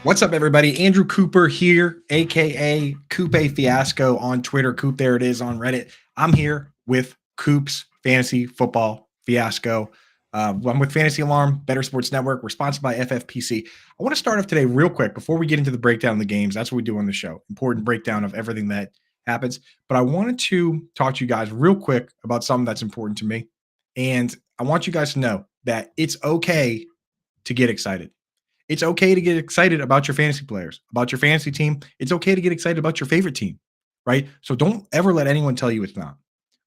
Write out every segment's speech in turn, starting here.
What's up, everybody? Andrew Cooper here, aka Coop Fiasco on Twitter. Coop, there it is on Reddit. I'm here with Coop's Fantasy Football Fiasco. I'm with Fantasy Alarm, Better Sports Network. We're sponsored by FFPC. I want to start off today real quick before we get into the breakdown of the games. That's what we do on the show. Important breakdown of everything that happens. But I wanted to talk to you guys real quick about something that's important to me. And I want you guys to know that it's okay to get excited. It's okay to get excited about your fantasy players, about your fantasy team. It's okay to get excited about your favorite team, right? So don't ever let anyone tell you it's not.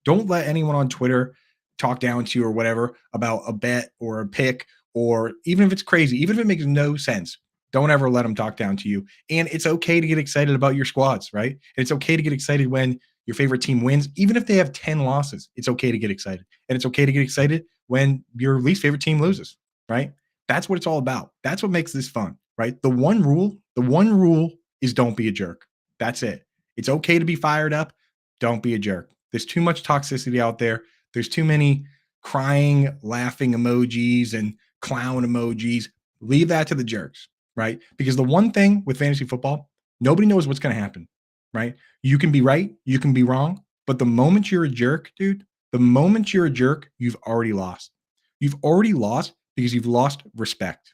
Don't let anyone on Twitter talk down to you or whatever about a bet or a pick, or even if it's crazy, even if it makes no sense, don't ever let them talk down to you. And it's okay to get excited about your squads, right? And it's okay to get excited when your favorite team wins, even if they have 10 losses. It's okay to get excited. And it's okay to get excited when your least favorite team loses, right? That's what it's all about. That's what makes this fun, right? The one rule is don't be a jerk. That's it. It's okay to be fired up. Don't be a jerk. There's too much toxicity out there. There's too many crying, laughing emojis and clown emojis. Leave that to the jerks, right? Because the one thing with fantasy football, nobody knows what's going to happen, right? You can be right, you can be wrong, but the moment you're a jerk, dude, the moment you're a jerk, you've already lost. You've already lost because you've lost respect.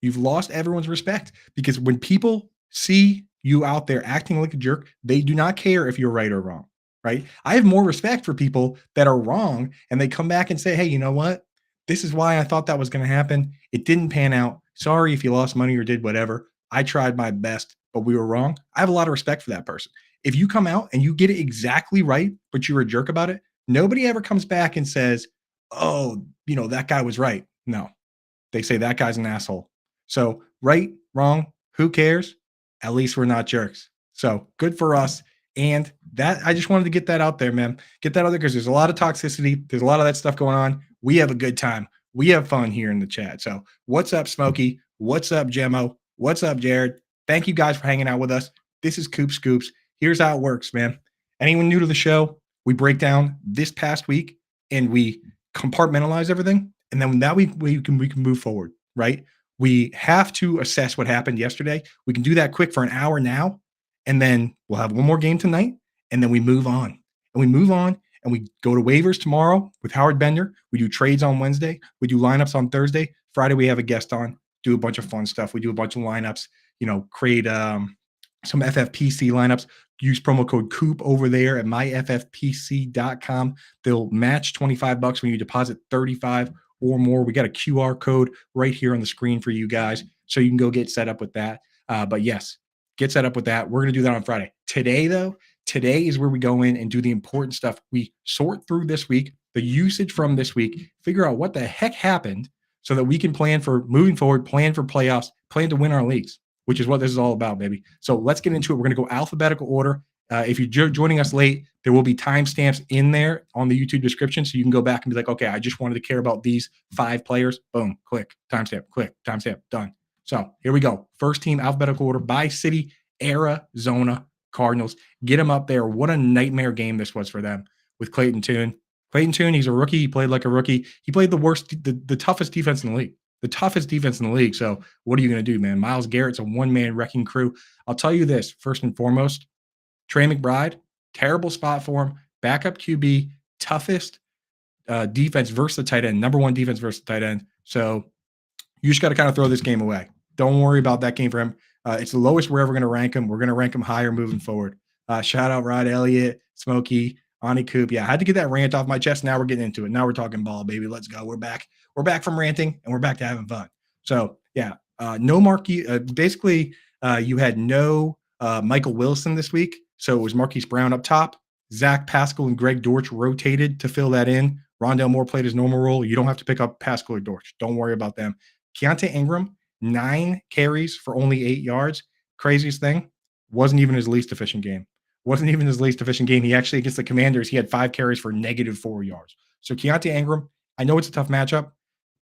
You've lost everyone's respect because when people see you out there acting like a jerk, they do not care if you're right or wrong, right? I have more respect for people that are wrong and they come back and say, hey, you know what? This is why I thought that was going to happen. It didn't pan out. Sorry if you lost money or did whatever. I tried my best, but we were wrong. I have a lot of respect for that person. If you come out and you get it exactly right, but you're a jerk about it, nobody ever comes back and says, oh, that guy was right. No. They say that guy's an asshole. So right, wrong, who cares? At least we're not jerks. So good for us. And that I just wanted to get that out there, man. Get that out there because there's a lot of toxicity. There's a lot of that stuff going on. We have a good time. We have fun here in the chat. So what's up, Smokey? What's up, Gemmo? What's up, Jared? Thank you guys for hanging out with us. This is Coop Scoops. Here's how it works, man. Anyone new to the show, we break down this past week and we compartmentalize everything. And then that we can move forward, right? We have to assess what happened yesterday. We can do that quick for an hour now, and then we'll have one more game tonight, and then we move on. And we move on, and we go to waivers tomorrow with Howard Bender. We do trades on Wednesday. We do lineups on Thursday. Friday, we have a guest on, do a bunch of fun stuff. We do a bunch of lineups, create some FFPC lineups. Use promo code Coop over there at myffpc.com. They'll match $25 when you deposit $35 or more. We got a QR code right here on the screen for you guys, so you can go get set up with that. But yes, get set up with that. We're going to do that on Friday. Today is where we go in and do the important stuff. We sort through this week, the usage from this week, figure out what the heck happened so that we can plan for moving forward, plan for playoffs, plan to win our leagues, which is what this is all about, baby. So let's get into it. We're going to go alphabetical order. If you're joining us late, there will be timestamps in there on the YouTube description, so you can go back and be like, okay, I just wanted to care about these 5 players. Boom, click, timestamp, done. So here we go. First team, alphabetical order by city, Arizona Cardinals. Get them up there. What a nightmare game this was for them with Clayton Tune. Clayton Tune, he's a rookie. He played like a rookie. He played the toughest defense in the league. The toughest defense in the league. So what are you going to do, man? Myles Garrett's a one-man wrecking crew. I'll tell you this, first and foremost, Trey McBride, terrible spot for him, backup QB, toughest defense versus the tight end, number 1 defense versus the tight end. So you just got to kind of throw this game away. Don't worry about that game for him. It's the lowest we're ever going to rank him. We're going to rank him higher moving forward. Shout out Rod Elliott, Smokey, Ani Coop. Yeah, I had to get that rant off my chest. Now we're getting into it. Now we're talking ball, baby. Let's go. We're back. We're back from ranting, and we're back to having fun. So, yeah, no Marquise. Basically, you had no Michael Wilson this week. So it was Marquise Brown up top. Zach Pascal and Greg Dortch rotated to fill that in. Rondale Moore played his normal role. You don't have to pick up Pascal or Dortch. Don't worry about them. Keontae Ingram, 9 carries for only 8 yards. Craziest thing, wasn't even his least efficient game. He actually, against the Commanders, he had 5 carries for -4 yards. So Keontae Ingram, I know it's a tough matchup.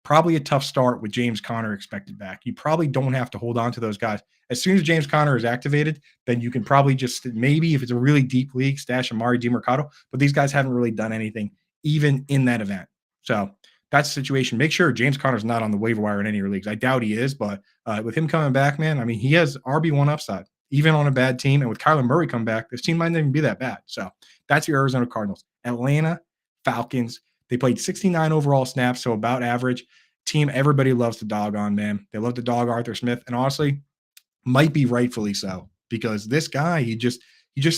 Probably a tough start with James Conner expected back. You probably don't have to hold on to those guys. As soon as James Conner is activated, then you can probably just, maybe if it's a really deep league, stash Amari DiMercato. But these guys haven't really done anything even in that event. So that's the situation. Make sure James Conner's not on the waiver wire in any of your leagues. I doubt he is, but with him coming back, man, I mean, he has RB1 upside, even on a bad team. And with Kyler Murray coming back, this team might not even be that bad. So that's your Arizona Cardinals. Atlanta Falcons. They played 69 overall snaps, so about average. Team everybody loves to dog on, man. They love to dog Arthur Smith. And honestly, might be rightfully so, because this guy, he just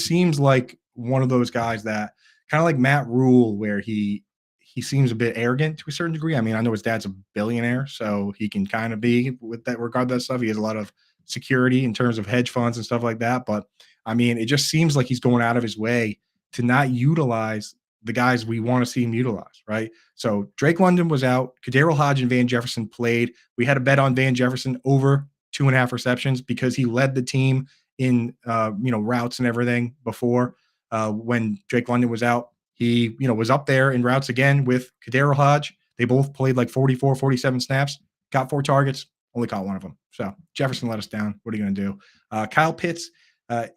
seems like one of those guys that kind of like Matt Rule, where he seems a bit arrogant to a certain degree. I mean, I know his dad's a billionaire, so he can kind of be with that regard that stuff. He has a lot of security in terms of hedge funds and stuff like that. But I mean, it just seems like he's going out of his way to not utilize the guys we want to see him utilize, right? So Drake London was out. Kadarius Hodge and Van Jefferson played. We had a bet on Van Jefferson over 2.5 receptions because he led the team in routes and everything before when Drake London was out. He was up there in routes again with Kadarius Hodge. They both played like 44, 47 snaps, got 4 targets, only caught one of them. So Jefferson let us down. What are you going to do? Kyle Pitts,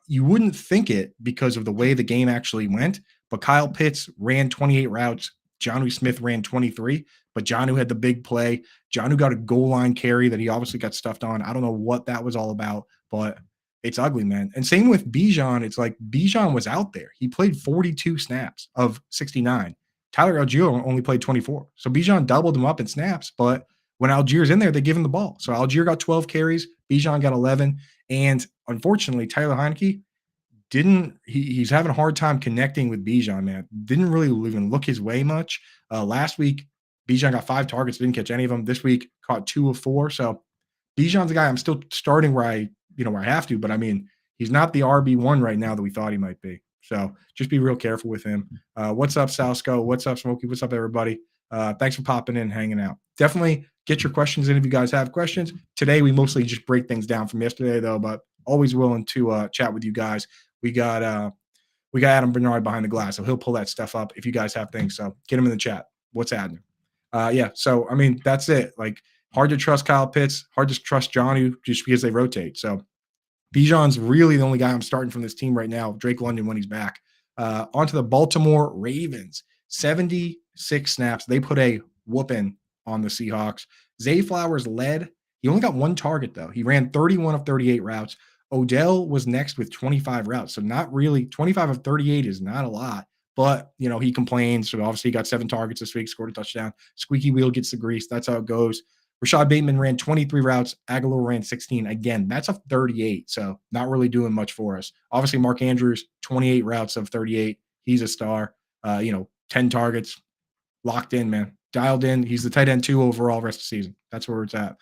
you wouldn't think it because of the way the game actually went, but Kyle Pitts ran 28 routes. Jonnu Smith ran 23, but Jonnu had the big play. Jonnu got a goal line carry that he obviously got stuffed on. I don't know what that was all about, but it's ugly, man. And same with Bijan. It's like Bijan was out there. He played 42 snaps of 69. Tyler Algier only played 24. So Bijan doubled him up in snaps, but when Algier's in there, they give him the ball. So Algier got 12 carries, Bijan got 11. And unfortunately, Tyler Heineke he's having a hard time connecting with Bijan, man. Didn't really even look his way much. Last week, Bijan got 5 targets, didn't catch any of them. This week, caught 2 of 4. So Bijan's a guy I'm still starting where I have to, but I mean, he's not the RB1 right now that we thought he might be. So just be real careful with him. What's up, Salsco? What's up, Smokey? What's up, everybody? Thanks for popping in and hanging out. Definitely get your questions in if you guys have questions. Today, we mostly just break things down from yesterday, though, but always willing to chat with you guys. We got Adam Bernard behind the glass, so he'll pull that stuff up if you guys have things. So get him in the chat. What's happening? Yeah. So I mean, that's it. Like, hard to trust Kyle Pitts, hard to trust Jonnu just because they rotate. So Bijan's really the only guy I'm starting from this team right now. Drake London when he's back. Onto the Baltimore Ravens. 76 snaps. They put a whooping on the Seahawks. Zay Flowers led. He only got 1 target, though. He ran 31 of 38 routes. Odell was next with 25 routes. So not really. 25 of 38 is not a lot. But, he complains. So obviously he got 7 targets this week, scored a touchdown. Squeaky wheel gets the grease. That's how it goes. Rashad Bateman ran 23 routes. Aguilar ran 16. Again, that's a 38, so not really doing much for us. Obviously, Mark Andrews, 28 routes of 38. He's a star. 10 targets. Locked in, man. Dialed in. He's the tight end 2 overall rest of the season. That's where it's at.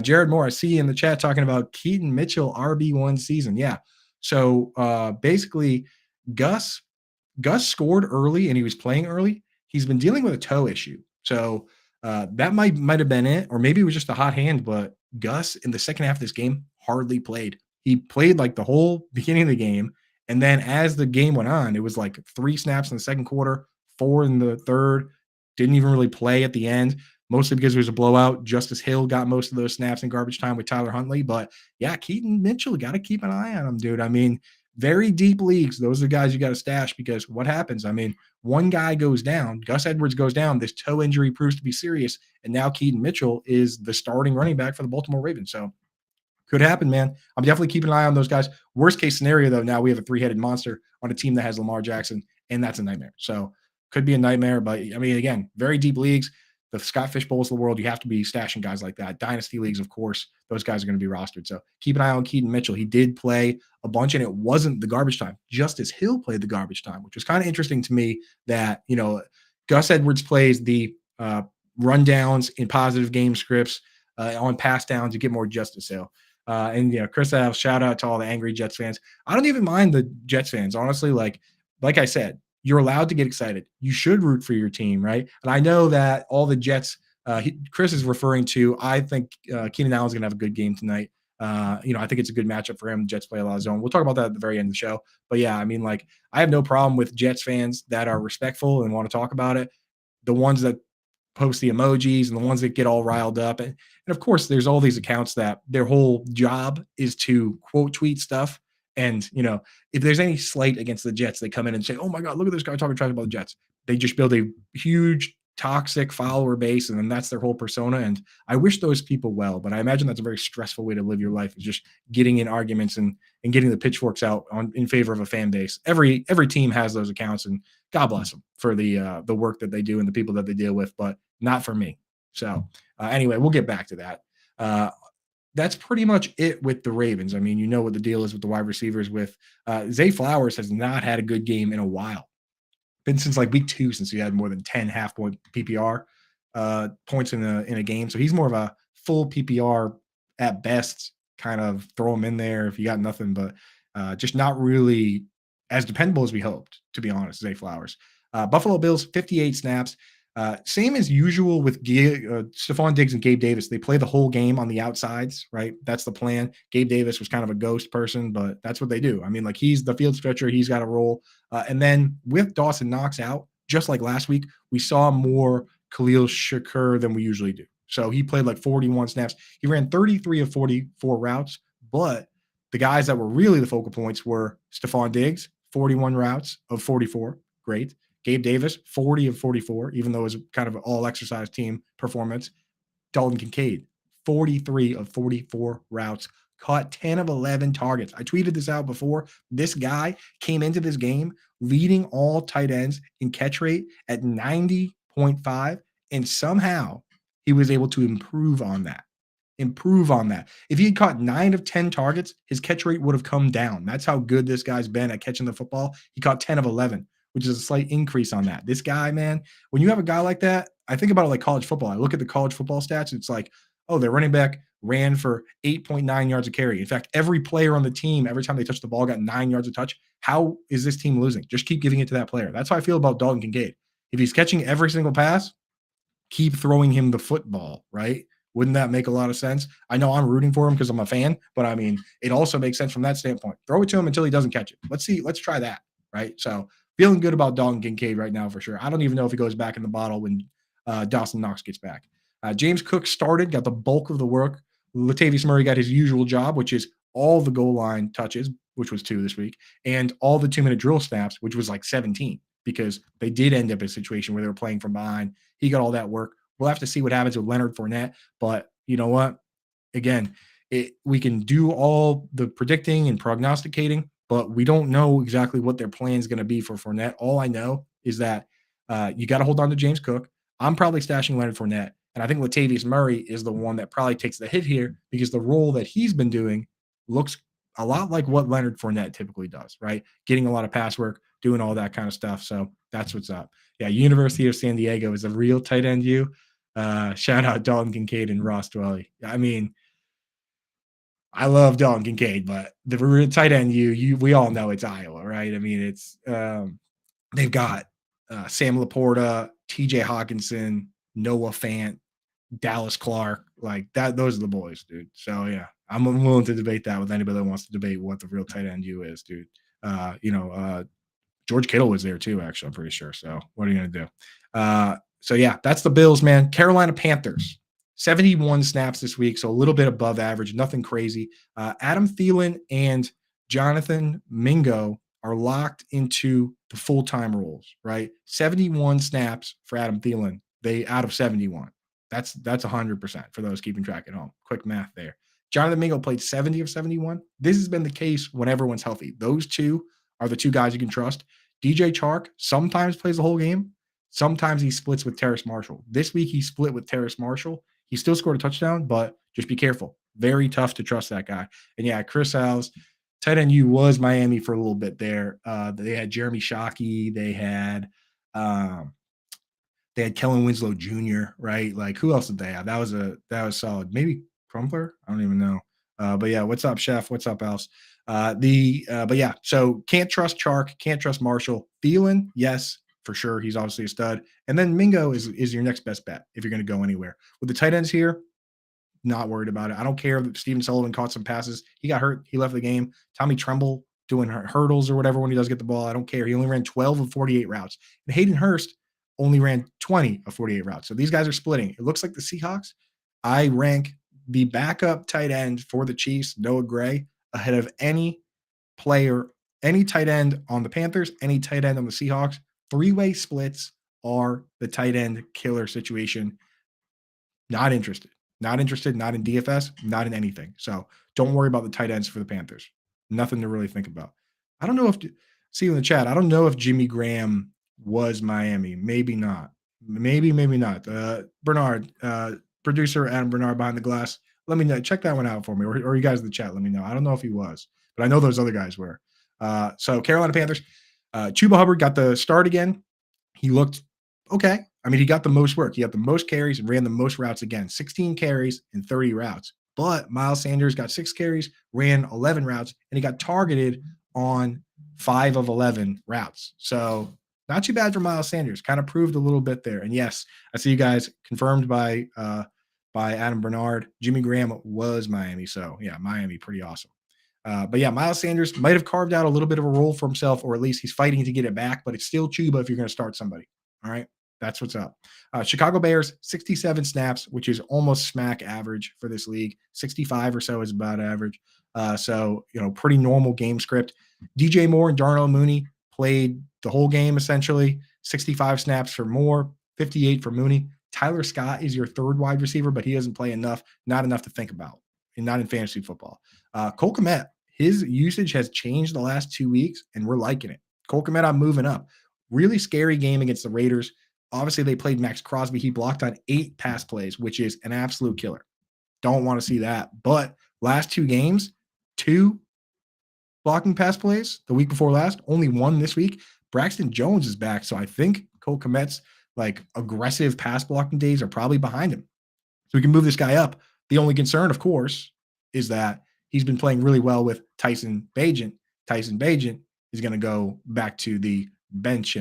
Jared Moore, I see you in the chat talking about Keaton Mitchell RB1 season. Yeah. So basically, Gus scored early and he was playing early. He's been dealing with a toe issue. So that might have been it, or maybe it was just a hot hand, but Gus in the second half of this game hardly played. He played like the whole beginning of the game, and then as the game went on, it was like 3 snaps in the second quarter, 4 in the third, didn't even really play at the end, mostly because it was a blowout. Justice Hill got most of those snaps in garbage time with Tyler Huntley, but yeah, Keaton Mitchell, got to keep an eye on him, dude. I mean, very deep leagues, those are the guys you got to stash because what happens? I mean, one guy goes down, Gus Edwards goes down, this toe injury proves to be serious, and now Keaton Mitchell is the starting running back for the Baltimore Ravens. So could happen, man. I'm definitely keeping an eye on those guys. Worst case scenario, though, now we have a 3-headed monster on a team that has Lamar Jackson, and that's a nightmare. So could be a nightmare, but I mean, again, very deep leagues. The Scott Fish Bowls of the world, you have to be stashing guys like that. Dynasty leagues, of course, those guys are going to be rostered. So keep an eye on Keaton Mitchell. He did play a bunch, and it wasn't the garbage time. Justice Hill played the garbage time, which was kind of interesting to me that, Gus Edwards plays the rundowns in positive game scripts on pass downs to get more Justice Hill. Chris Alves, shout out to all the angry Jets fans. I don't even mind the Jets fans, honestly. Like I said, you're allowed to get excited. You should root for your team, right? And I know that all the Jets, Chris is referring to, I think Keenan Allen's going to have a good game tonight. I think it's a good matchup for him. The Jets play a lot of zone. We'll talk about that at the very end of the show. But yeah, I mean, I have no problem with Jets fans that are respectful and want to talk about it. The ones that post the emojis and the ones that get all riled up. And of course, there's all these accounts that their whole job is to quote tweet stuff. And, if there's any slight against the Jets, they come in and say, oh my God, look at this guy talking trash about the Jets. They just build a huge toxic follower base, and then that's their whole persona. And I wish those people well, but I imagine that's a very stressful way to live your life, is just getting in arguments and getting the pitchforks out in favor of a fan base. Every team has those accounts, and God bless them for the work that they do and the people that they deal with, but not for me. So anyway, we'll get back to that. That's pretty much it with the Ravens. I mean, you know what the deal is with the wide receivers. With Zay Flowers has not had a good game in a while. Been since like week 2 since he had more than 10 half-point PPR points in a game. So he's more of a full PPR at best, kind of throw him in there if you got nothing, but just not really as dependable as we hoped, to be honest, Zay Flowers. Buffalo Bills, 58 snaps. Same as usual with Stephon Diggs and Gabe Davis. They play the whole game on the outsides, right? That's the plan. Gabe Davis was kind of a ghost person, but that's what they do. I mean, like, he's the field stretcher. He's got a role. And then with Dawson Knox out, just like last week, we saw more Khalil Shakur than we usually do. So he played like 41 snaps. He ran 33 of 44 routes, but the guys that were really the focal points were Stephon Diggs, 41 routes of 44. Great. Gabe Davis, 40 of 44, even though it was kind of an all-exercise team performance. Dalton Kincaid, 43 of 44 routes, caught 10 of 11 targets. I tweeted this out before. This guy came into this game leading all tight ends in catch rate at 90.5, and somehow he was able to improve on that. If he had caught 9 of 10 targets, his catch rate would have come down. That's how good this guy's been at catching the football. He caught 10 of 11. Which is a slight increase on that. This guy, man, when you have a guy like that, I think about it like college football. I look at the college football stats. It's like, oh, their running back ran for 8.9 yards a carry. In fact, every player on the team, every time they touched the ball, got 9 yards a touch. How is this team losing? Just keep giving it to that player. That's how I feel about Dalton Kincaid. If he's catching every single pass, keep throwing him the football, right? Wouldn't that make a lot of sense? I know I'm rooting for him because I'm a fan, but I mean, it also makes sense from that standpoint. Throw it to him until he doesn't catch it. Let's see. Let's try that, right? So feeling good about Dalton Kincaid right now for sure. I don't even know if he goes back in the bottle when Dawson Knox gets back. James Cook started, got the bulk of the work. Latavius Murray got his usual job, which is all the goal line touches, which was 2 this week, and all the 2-minute drill snaps, which was like 17, because they did end up in a situation where they were playing from behind. He got all that work. We'll have to see what happens with Leonard Fournette, but you know what? Again, we can do all the predicting and prognosticating, but we don't know exactly what their plan is going to be for Fournette. All I know is that you got to hold on to James Cook. I'm probably stashing Leonard Fournette, and I think Latavius Murray is the one that probably takes the hit here because the role that he's been doing looks a lot like what Leonard Fournette typically does, right? Getting a lot of pass work, doing all that kind of stuff. So that's what's up. Yeah, University of San Diego is a real tight end U. Shout out Dalton Kincaid and Ross Dwelly. I mean, I love Dalton Kincaid, but the tight end we all know it's Iowa, right? I mean, it's they've got Sam Laporta, TJ Hawkinson, Noah Fant, Dallas Clark, like that. Those are the boys, dude. So yeah, I'm willing to debate that with anybody that wants to debate what the real tight end U is, dude. George Kittle was there too, actually, I'm pretty sure. So what are you going to do? So yeah, that's the Bills, man. Carolina Panthers, 71 snaps this week, so a little bit above average, nothing crazy. Adam Thielen and Jonathan Mingo are locked into the full-time roles, right? 71 snaps for Adam Thielen, they out of 71. That's 100% for those keeping track at home. Quick math there. Jonathan Mingo played 70 of 71. This has been the case when everyone's healthy. Those two are the two guys you can trust. DJ Chark sometimes plays the whole game. Sometimes he splits with Terrace Marshall. This week he split with Terrace Marshall. He still scored a touchdown, but just be careful. Very tough to trust that guy. And yeah, Chris Alves, tight end U was Miami for a little bit there. They had Jeremy Shockey. They had Kellen Winslow Jr., right? Like, who else did they have? That was solid. Maybe Crumpler? I don't even know. But yeah, what's up, Chef? What's up, Alves? But yeah, so can't trust Chark, can't trust Marshall. Thielen, yes, for sure. He's obviously a stud. And then Mingo is your next best bet if you're going to go anywhere. With the tight ends here, not worried about it. I don't care if Steven Sullivan caught some passes. He got hurt. He left the game. Tommy Tremble doing hurdles or whatever when he does get the ball. I don't care. He only ran 12 of 48 routes. And Hayden Hurst only ran 20 of 48 routes. So these guys are splitting. It looks like the Seahawks. I rank the backup tight end for the Chiefs, Noah Gray, ahead of any player, any tight end on the Panthers, any tight end on the Seahawks. 3-way splits are the tight end killer situation. Not interested. Not interested, not in DFS, not in anything. So don't worry about the tight ends for the Panthers. Nothing to really think about. I don't know if see you in the chat. I don't know if Jimmy Graham was Miami. Maybe not. Maybe not. Bernard, producer Adam Bernard behind the glass. Let me know. Check that one out for me. Or you guys in the chat, let me know. I don't know if he was, but I know those other guys were. So Carolina Panthers. Chuba Hubbard got the start again. He looked okay. I mean, he got the most work. He got the most carries and ran the most routes again, 16 carries and 30 routes. But Miles Sanders got 6 carries, ran 11 routes, and he got targeted on 5 of 11 routes. So not too bad for Miles Sanders. Kind of proved a little bit there. And yes, I see you guys confirmed by Adam Bernard. Jimmy Graham was Miami. So yeah, Miami, pretty awesome. But yeah, Miles Sanders might have carved out a little bit of a role for himself, or at least he's fighting to get it back, but it's still Chuba if you're going to start somebody. All right. That's what's up. Chicago Bears, 67 snaps, which is almost smack average for this league. 65 or so is about average. So, pretty normal game script. DJ Moore and Darnell Mooney played the whole game, essentially. 65 snaps for Moore, 58 for Mooney. Tyler Scott is your third wide receiver, but he doesn't play enough, not enough to think about, and not in fantasy football. Cole Kmet, his usage has changed the last 2 weeks, and we're liking it. Cole Kmet, I'm moving up. Really scary game against the Raiders. Obviously, they played Max Crosby. He blocked on 8 pass plays, which is an absolute killer. Don't want to see that. But last 2 games, 2 blocking pass plays the week before last, only 1 this week. Braxton Jones is back. So I think Cole Kmet's aggressive pass blocking days are probably behind him. So we can move this guy up. The only concern, of course, is that he's been playing really well with Tyson Bagent. Tyson Bagent is going to go back to the bench.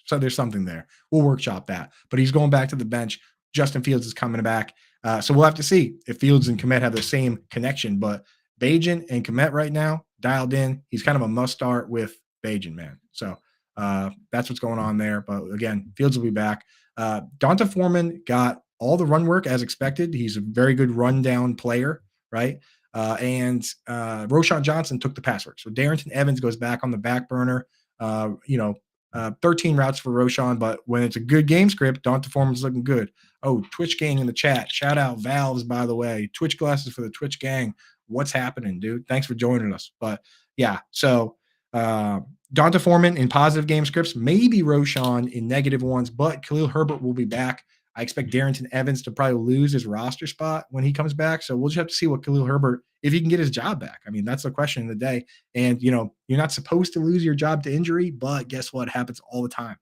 So there's something there. We'll workshop that. But he's going back to the bench. Justin Fields is coming back. So we'll have to see if Fields and Kmet have the same connection. But Bagent and Kmet right now, dialed in. He's kind of a must start with Bagent, man. So that's what's going on there. But again, Fields will be back. Donta Foreman got all the run work as expected. He's a very good rundown player, right? And Roshan Johnson took the pass work. So Darrington Evans goes back on the back burner. 13 routes for Roshan, but when it's a good game script, Donta Foreman's looking good. Oh, Twitch gang in the chat. Shout out Valves, by the way. Twitch glasses for the Twitch gang. What's happening, dude? Thanks for joining us. But yeah, so Donta Foreman in positive game scripts, maybe Roshan in negative ones, but Khalil Herbert will be back. I expect Darrington Evans to probably lose his roster spot when he comes back. So we'll just have to see what Khalil Herbert, if he can get his job back. I mean, that's the question of the day. And, you're not supposed to lose your job to injury, but guess what? It happens all the time.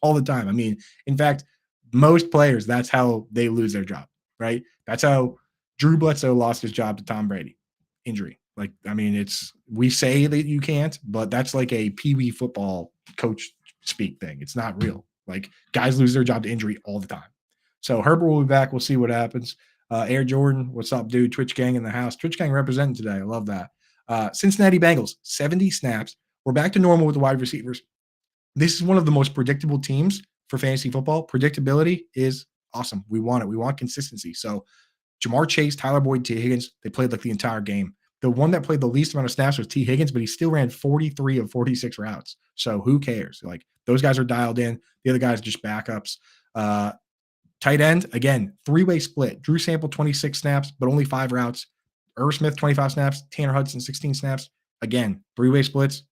All the time. I mean, in fact, most players, that's how they lose their job, right? That's how Drew Bledsoe lost his job to Tom Brady. Injury. We say that you can't, but that's like a Pee-wee football coach speak thing. It's not real. Guys lose their job to injury all the time. So Herbert will be back. We'll see what happens. Air Jordan, what's up, dude? Twitch gang in the house. Twitch gang representing today. I love that. Cincinnati Bengals, 70 snaps. We're back to normal with the wide receivers. This is one of the most predictable teams for fantasy football. Predictability is awesome. We want it. We want consistency. So Jamar Chase, Tyler Boyd, T. Higgins, they played the entire game. The one that played the least amount of snaps was T. Higgins, but he still ran 43 of 46 routes. So who cares? Those guys are dialed in. The other guys are just backups. Tight end, again, 3-way split. Drew Sample, 26 snaps, but only 5 routes. Irv Smith, 25 snaps. Tanner Hudson, 16 snaps. Again, 3-way splits,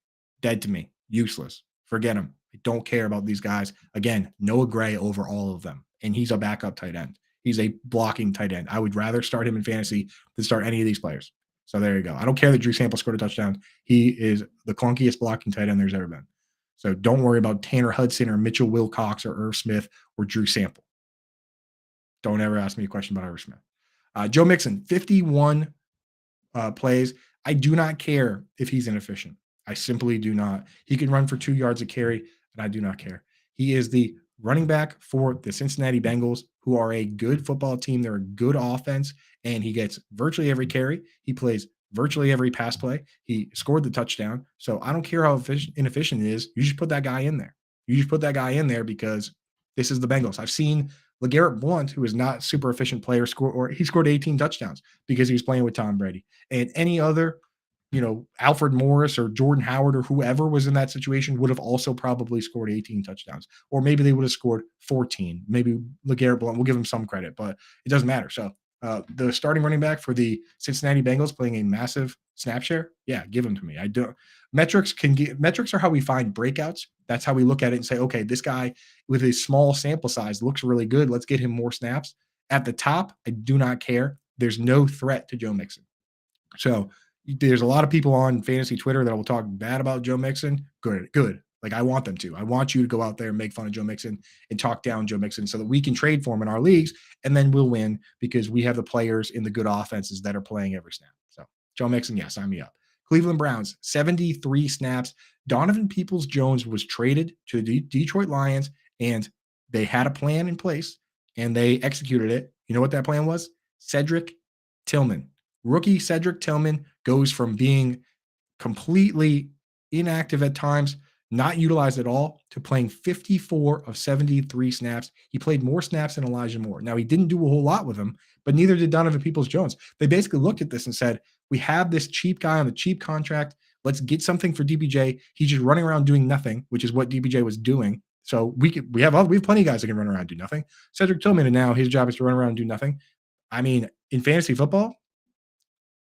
dead to me. Useless. Forget them. I don't care about these guys. Again, Noah Gray over all of them. And he's a backup tight end. He's a blocking tight end. I would rather start him in fantasy than start any of these players. So there you go. I don't care that Drew Sample scored a touchdown. He is the clunkiest blocking tight end there's ever been. So don't worry about Tanner Hudson or Mitchell Wilcox or Irv Smith or Drew Sample. Don't ever ask me a question about Irv Smith. Joe Mixon, 51 plays. I do not care if he's inefficient. I simply do not. He can run for 2 yards a carry, and I do not care. He is the running back for the Cincinnati Bengals, who are a good football team. They're a good offense, and he gets virtually every carry. He plays virtually every pass play. He scored the touchdown. So I don't care how inefficient it is. You just put that guy in there. You just put that guy in there because this is the Bengals. I've seen LeGarrette Blount, who is not super efficient player, he scored 18 touchdowns because he was playing with Tom Brady. And any other Alfred Morris or Jordan Howard or whoever was in that situation would have also probably scored 18 touchdowns, or maybe they would have scored 14. Maybe LeGarrette Blount, we'll give him some credit, but it doesn't matter. So the starting running back for the Cincinnati Bengals playing a massive snap share, yeah, give him to me. I do. Metrics are how we find breakouts. That's how we look at it and say, okay, this guy with a small sample size looks really good. Let's get him more snaps. At the top, I do not care. There's no threat to Joe Mixon. So there's a lot of people on fantasy Twitter that will talk bad about Joe Mixon. Good. Like, I want them to. I want you to go out there and make fun of Joe Mixon and talk down Joe Mixon so that we can trade for him in our leagues, and then we'll win because we have the players in the good offenses that are playing every snap. So Joe Mixon, yeah, sign me up. Cleveland Browns, 73 snaps. Donovan Peoples-Jones was traded to the Detroit Lions, and they had a plan in place, and they executed it. You know what that plan was? Cedric Tillman. Rookie Cedric Tillman goes from being completely inactive at times, not utilized at all, to playing 54 of 73 snaps. He played more snaps than Elijah Moore. Now, he didn't do a whole lot with him, but neither did Donovan Peoples-Jones. They basically looked at this and said, we have this cheap guy on the cheap contract. Let's get something for DPJ. He's just running around doing nothing, which is what DPJ was doing. So we have plenty of guys that can run around and do nothing. Cedric Tillman, and now his job is to run around and do nothing. I mean, in fantasy football,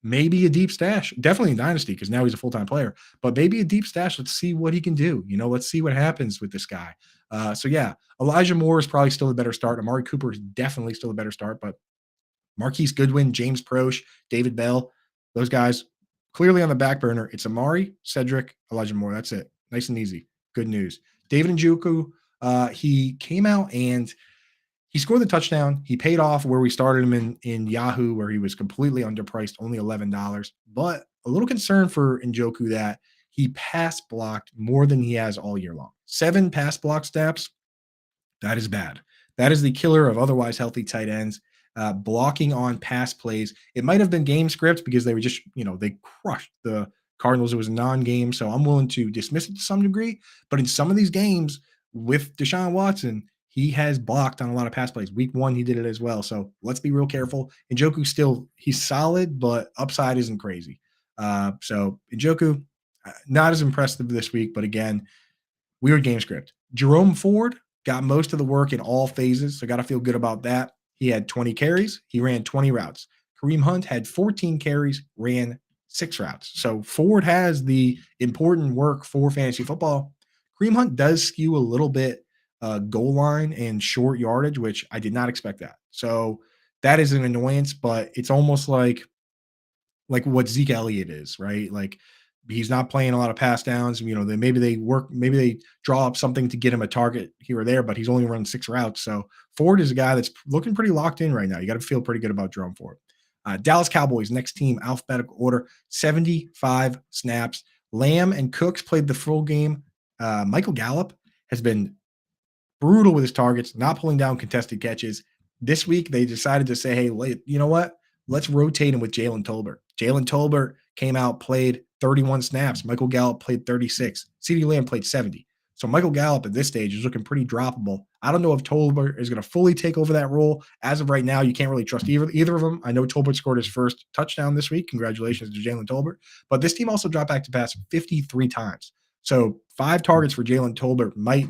maybe a deep stash, definitely in Dynasty because now he's a full-time player, but maybe a deep stash. Let's see what he can do. Let's see what happens with this guy. So yeah, Elijah Moore is probably still a better start. Amari Cooper is definitely still a better start, but Marquise Goodwin, James Proche, David Bell, those guys clearly on the back burner. It's Amari, Cedric, Elijah Moore. That's it. Nice and easy. Good news. David Njoku, he came out and he scored the touchdown. He paid off where we started him in Yahoo, where he was completely underpriced, only $11. But a little concern for Njoku that he pass blocked more than he has all year long. 7 pass block snaps. That is bad. That is the killer of otherwise healthy tight ends. Blocking on pass plays. It might have been game script because they were just, they crushed the Cardinals. It was a non-game, so I'm willing to dismiss it to some degree. But in some of these games with Deshaun Watson, he has blocked on a lot of pass plays. Week 1, he did it as well. So let's be real careful. Njoku he's solid, but upside isn't crazy. So Njoku, not as impressive this week, but again, weird game script. Jerome Ford got most of the work in all phases, so got to feel good about that. He had 20 carries. He ran 20 routes. Kareem Hunt had 14 carries, ran 6 routes. So Ford has the important work for fantasy football. Kareem Hunt does skew a little bit goal line and short yardage, which I did not expect that. So that is an annoyance, but it's almost like what Zeke Elliott is, right? Like, he's not playing a lot of pass downs. Maybe they draw up something to get him a target here or there, but he's only run 6 routes. So Ford is a guy that's looking pretty locked in right now. You got to feel pretty good about Jerome Ford. Dallas Cowboys, next team, alphabetical order, 75 snaps. Lamb and Cooks played the full game. Michael Gallup has been brutal with his targets, not pulling down contested catches. This week, they decided to say, hey, you know what? Let's rotate him with Jalen Tolbert. Jalen Tolbert came out, played 31 snaps. Michael Gallup played 36. CeeDee Lamb played 70. So Michael Gallup at this stage is looking pretty droppable. I don't know if Tolbert is going to fully take over that role. As of right now, you can't really trust either of them. I know Tolbert scored his first touchdown this week. Congratulations to Jalen Tolbert. But this team also dropped back to pass 53 times. So 5 targets for Jalen Tolbert might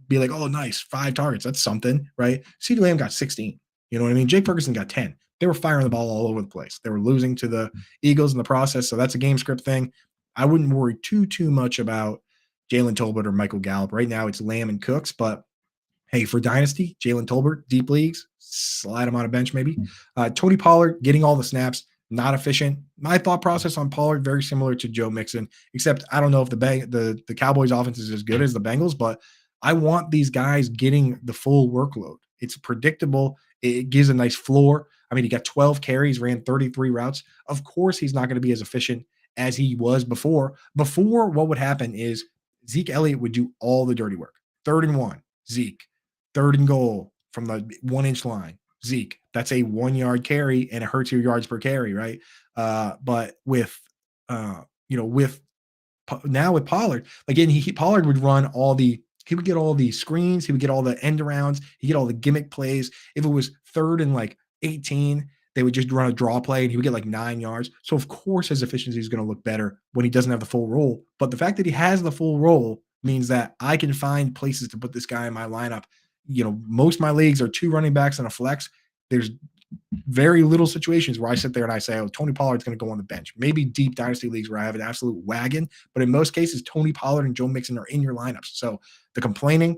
be like, oh, nice, 5 targets. That's something, right? CeeDee Lamb got 16. You know what I mean? Jake Ferguson got 10. They were firing the ball all over the place. They were losing to the Eagles in the process, so that's a game script thing. I wouldn't worry too much about Jalen Tolbert or Michael Gallup. Right now, it's Lamb and Cooks, but hey, for Dynasty, Jalen Tolbert, deep leagues, slide him on a bench maybe. Tony Pollard getting all the snaps, not efficient. My thought process on Pollard, very similar to Joe Mixon, except I don't know if the Cowboys offense is as good as the Bengals, but I want these guys getting the full workload. It's predictable. It gives a nice floor. I mean, he got 12 carries, ran 33 routes. Of course, he's not going to be as efficient as he was before. Before, what would happen is Zeke Elliott would do all the dirty work. 3rd and 1, Zeke. 3rd and goal from the 1-inch line, Zeke. That's a 1-yard carry, and it hurts your yards per carry, right? But with Pollard, again, Pollard would run he would get all the screens. He would get all the end arounds. He'd get all the gimmick plays. If it was 3rd and 18, they would just run a draw play and he would get like 9 yards. So of course his efficiency is going to look better when he doesn't have the full role. But the fact that he has the full role means that I can find places to put this guy in my lineup. Most of my leagues are 2 running backs and a flex. There's very little situations where I sit there and I say, oh, Tony Pollard's going to go on the bench. Maybe deep dynasty leagues where I have an absolute wagon, but in most cases, Tony Pollard and Joe Mixon are in your lineups. So the complaining,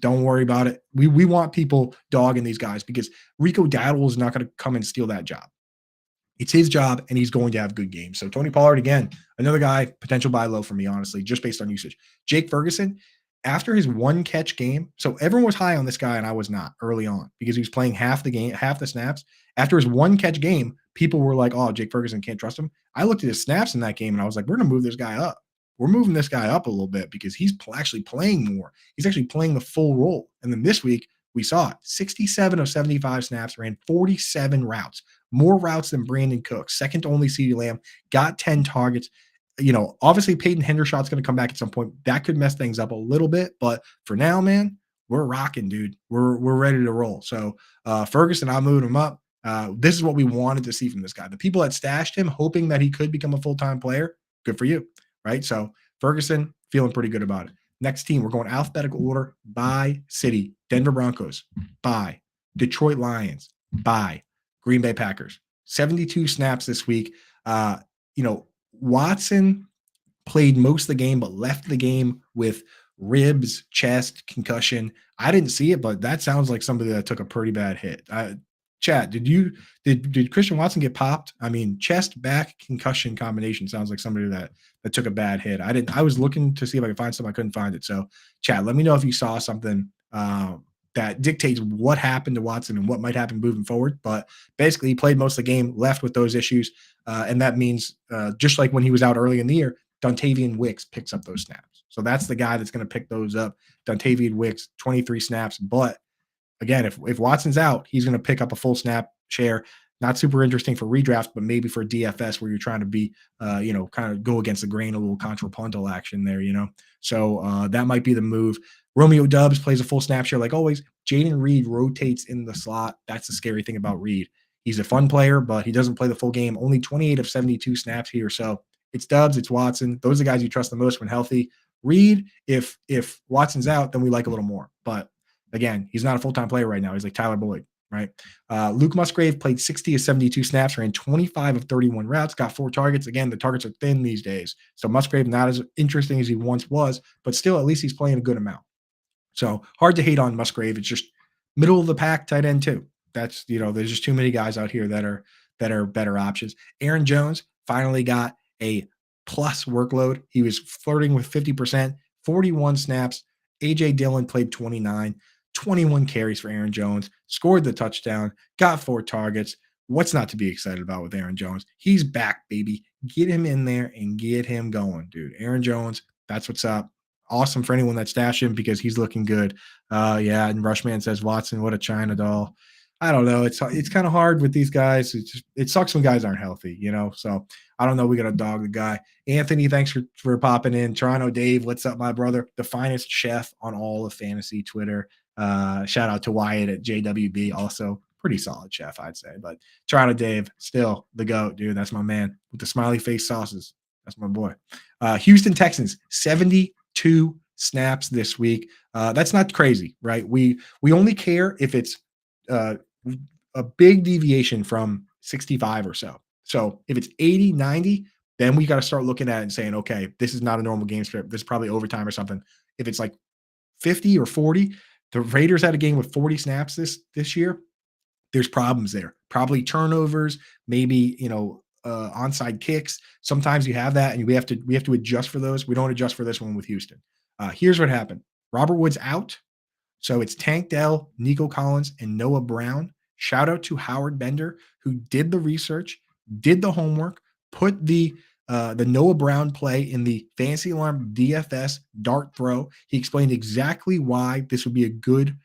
don't worry about it. We want people dogging these guys because Rico Dowdle is not going to come and steal that job. It's his job, and he's going to have good games. So Tony Pollard, again, another guy, potential buy low for me, honestly, just based on usage. Jake Ferguson, after his 1-catch game, so everyone was high on this guy, and I was not early on because he was playing half the game, half the snaps. After his 1-catch game, people were like, oh, Jake Ferguson, can't trust him. I looked at his snaps in that game, and I was like, we're going to move this guy up. We're moving this guy up a little bit because he's actually playing more. He's actually playing the full role. And then this week, we saw it. 67 of 75 snaps, ran 47 routes, more routes than Brandon Cooks, second to only CeeDee Lamb, got 10 targets. Obviously Peyton Hendershot's going to come back at some point. That could mess things up a little bit, but for now, man, we're rocking, dude. We're ready to roll. So Ferguson, I'm moving him up. This is what we wanted to see from this guy. The people that stashed him, hoping that he could become a full-time player, good for you, right? So Ferguson, feeling pretty good about it. Next team, we're going alphabetical order by city. Denver Broncos, bye. Detroit Lions, bye. Green Bay Packers, 72 snaps this week. Watson played most of the game, but left the game with ribs, chest, concussion. I didn't see it, but that sounds like somebody that took a pretty bad hit. Chat, did Christian Watson get popped? I mean, chest, back, concussion combination sounds like somebody that took a bad hit. I was looking to see if I could find something. I couldn't find it. So chat, let me know if you saw something that dictates what happened to Watson and what might happen moving forward. But basically, he played most of the game, left with those issues. And that means just like when he was out early in the year, Dontavian Wicks picks up those snaps. So that's the guy that's going to pick those up. Dontavian Wicks, 23 snaps. But again, if Watson's out, he's going to pick up a full snap share. Not super interesting for redraft, but maybe for DFS where you're trying to be, kind of go against the grain, a little contrapuntal action there, So that might be the move. Romeo Doubs plays a full snap share like always. Jaden Reed rotates in the slot. That's the scary thing about Reed. He's a fun player, but he doesn't play the full game. Only 28 of 72 snaps here. So it's Doubs, it's Watson. Those are the guys you trust the most when healthy. Reed, if Watson's out, then we like a little more. But again, he's not a full-time player right now. He's like Tyler Boyd, right? Luke Musgrave played 60 of 72 snaps, ran 25 of 31 routes, got 4 targets. Again, the targets are thin these days. So Musgrave not as interesting as he once was, but still at least he's playing a good amount. So hard to hate on Musgrave. It's just middle of the pack tight end too. That's, there's just too many guys out here that are better options. Aaron Jones finally got a plus workload. He was flirting with 50%, 41 snaps. A.J. Dillon played 29, 21 carries for Aaron Jones, scored the touchdown, got 4 targets. What's not to be excited about with Aaron Jones? He's back, baby. Get him in there and get him going, dude. Aaron Jones, that's what's up. Awesome for anyone that stashed him because he's looking good. Yeah, and Rushman says, Watson, what a China doll. I don't know. It's kind of hard with these guys. It sucks when guys aren't healthy, So I don't know. We got to dog the guy. Anthony, thanks for popping in. Toronto Dave, what's up, my brother? The finest chef on all of fantasy Twitter. Shout out to Wyatt at JWB. Also, pretty solid chef, I'd say. But Toronto Dave, still the GOAT, dude. That's my man with the smiley face sauces. That's my boy. Houston Texans, 72 snaps this week. That's not crazy, right? We only care if it's a big deviation from 65 or so. So if it's 80, 90, then we got to start looking at it and saying, okay, this is not a normal game script. This is probably overtime or something. If it's like 50 or 40, the Raiders had a game with 40 snaps this year. There's problems there. Probably turnovers, maybe, onside kicks. Sometimes you have that, and we have to adjust for those. We don't adjust for this one with Houston. Here's what happened. Robert Woods out. So it's Tank Dell, Nico Collins, and Noah Brown. Shout out to Howard Bender, who did the research, did the homework, put the Noah Brown play in the Fantasy Alarm DFS dart throw. He explained exactly why this would be a good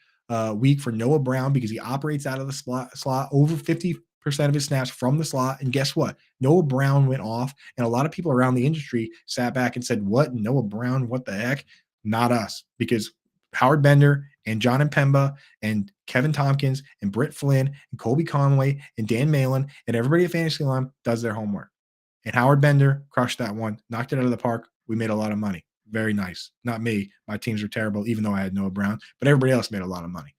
week for Noah Brown because he operates out of the slot over 50% of his snaps from the slot. And guess what? Noah Brown went off, and a lot of people around the industry sat back and said, what? Noah Brown? What the heck? Not us, because Howard Bender and John Pemba and Kevin Tompkins and Britt Flynn and Colby Conway and Dan Malin and everybody at Fantasy Line does their homework. And Howard Bender crushed that one, knocked it out of the park. We made a lot of money. Very nice. Not me. My teams were terrible, even though I had Noah Brown, but everybody else made a lot of money.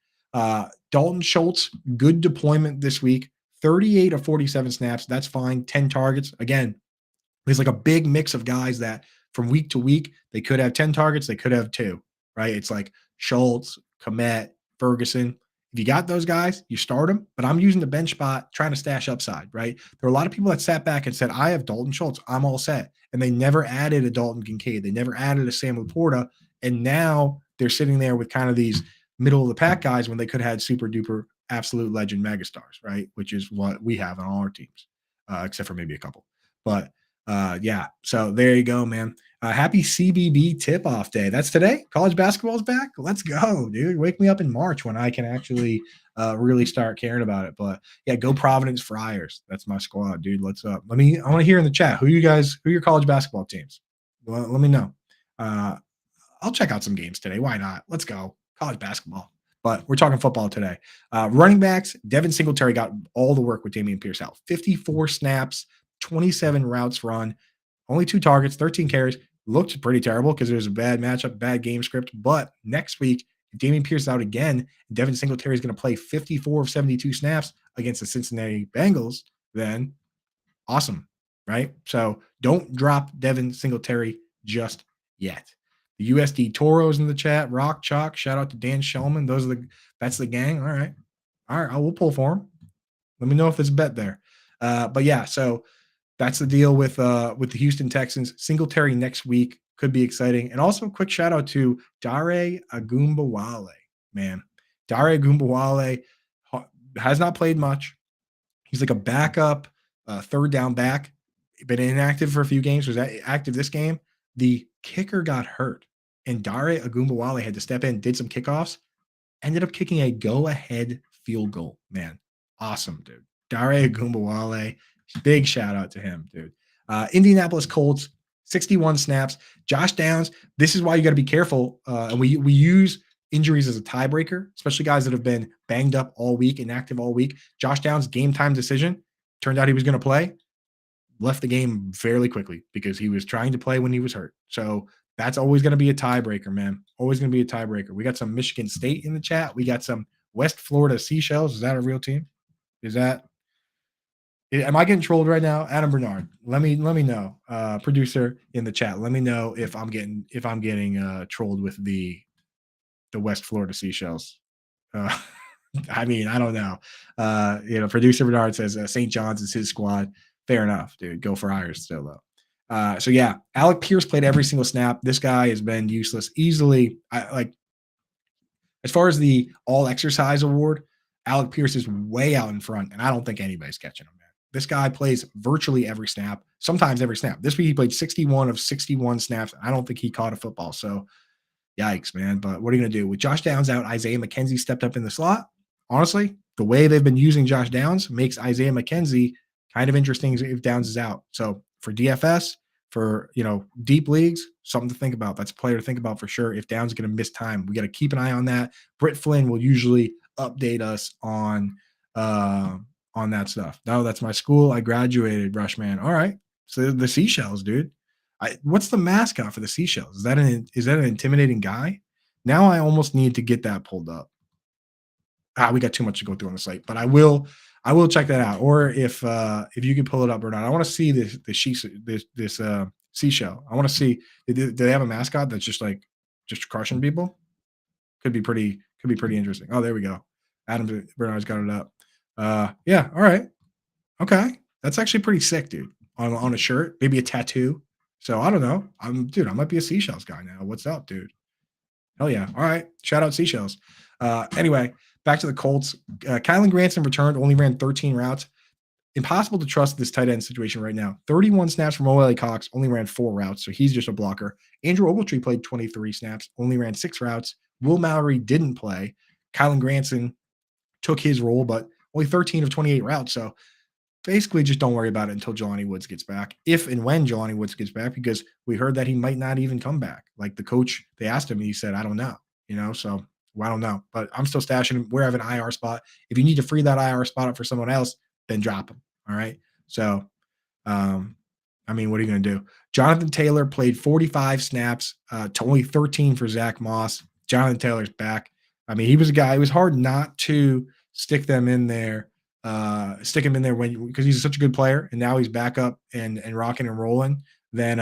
Dalton Schultz, good deployment this week. 38 of 47 snaps. That's fine. 10 targets. Again, there's like a big mix of guys that from week to week, they could have 10 targets. They could have 2, right? It's like Schultz, Komet, Ferguson. If you got those guys, you start them. But I'm using the bench spot, trying to stash upside, right? There are a lot of people that sat back and said, I have Dalton Schultz. I'm all set. And they never added a Dalton Kincaid. They never added a Sam Laporta. And now they're sitting there with kind of these middle of the pack guys when they could have had super duper absolute legend megastars, right? Which is what we have on all our teams, except for maybe a couple. But yeah, so there you go, man. Happy CBB tip-off day. That's today. College basketball's back. Let's go, dude. Wake me up in March when I can actually really start caring about it. But yeah, go Providence Friars. That's my squad, dude. Let's up. I want to hear in the chat who are your college basketball teams? Well, let me know. I'll check out some games today. Why not? Let's go. College basketball. But we're talking football today. Running backs, Devin Singletary got all the work with Dameon Pierce out. 54 snaps, 27 routes run, only 2 targets, 13 carries. Looked pretty terrible because it was a bad matchup, bad game script. But next week, if Dameon Pierce is out again, Devin Singletary is going to play 54 of 72 snaps against the Cincinnati Bengals, then awesome, right? So don't drop Devin Singletary just yet. The USD Toros in the chat, Rock Chalk, shout out to Dan Shellman. That's the gang. All right. I will pull for him. Let me know if there's a bet there. But yeah, so that's the deal with the Houston Texans. Singletary next week could be exciting. And also a quick shout out to Dare Agumbawale, man. Dare Agumbawale has not played much. He's like a backup, third down back. Been inactive for a few games. Was active this game. The kicker got hurt. And Dare Agumbawale had to step in, did some kickoffs, ended up kicking a go-ahead field goal. Man, awesome, dude. Dare Agumbawale, big shout out to him, dude. Indianapolis Colts, 61 snaps. Josh Downs, this is why you got to be careful. And we use injuries as a tiebreaker, especially guys that have been banged up all week, inactive all week. Josh Downs, game time decision. Turned out he was going to play. Left the game fairly quickly because he was trying to play when he was hurt. So that's always going to be a tiebreaker, man. Always going to be a tiebreaker. We got some Michigan State in the chat. We got some West Florida Seashells. Is that a real team? Am I getting trolled right now? Adam Bernard, let me know. Producer in the chat, let me know if I'm getting trolled with the West Florida Seashells. I don't know. Producer Bernard says St. John's is his squad. Fair enough, dude. Go Friars still though. So yeah, Alec Pierce played every single snap. This guy has been useless easily. As far as the all exercise award, Alec Pierce is way out in front, and I don't think anybody's catching him, man. This guy plays virtually every snap, sometimes every snap. This week he played 61 of 61 snaps. I don't think he caught a football. So yikes, man. But what are you going to do? With Josh Downs out, Isaiah McKenzie stepped up in the slot. Honestly, the way they've been using Josh Downs makes Isaiah McKenzie kind of interesting if Downs is out. So for DFS, for deep leagues, something to think about. That's a player to think about for sure. If Downs is going to miss time, we got to keep an eye on that. Britt Flynn will usually update us on that stuff. No, that's my school. I graduated, Rushman. All right. So the Seashells, dude. What's the mascot for the Seashells? Is that an intimidating guy? Now I almost need to get that pulled up. We got too much to go through on the site, but I will check that out. Or if you can pull it up or not, I want to see this seashell. I want to see, do they have a mascot that's just crushing people? Could be pretty interesting. Oh, there we go. Adam Bernard's got it up. Yeah. All right. Okay. That's actually pretty sick, dude. On a shirt, maybe a tattoo. So I don't know. I might be a Seashells guy now. What's up, dude? Hell yeah. All right. Shout out Seashells. Anyway, back to the Colts. Kylan Granson returned, only ran 13 routes. Impossible to trust this tight end situation right now. 31 snaps from Olay Cox, only ran 4 routes, so he's just a blocker. Andrew Ogletree played 23 snaps, only ran 6 routes. Will Mallory didn't play. Kylan Granson took his role, but only 13 of 28 routes. So basically just don't worry about it until Jelani Woods gets back. If and when Jelani Woods gets back, because we heard that he might not even come back. Like the coach, they asked him and he said, I don't know. So well, I don't know, but I'm still stashing him. We have an IR spot. If you need to free that IR spot up for someone else, then drop him. All right. So, um, I mean, what are you going to do? Jonathan Taylor played 45 snaps to only 13 for Zach Moss. Jonathan Taylor's back. I mean, he was a guy. It was hard not to stick them in there, stick him in there because he's such a good player, and now he's back up and rocking and rolling. Then,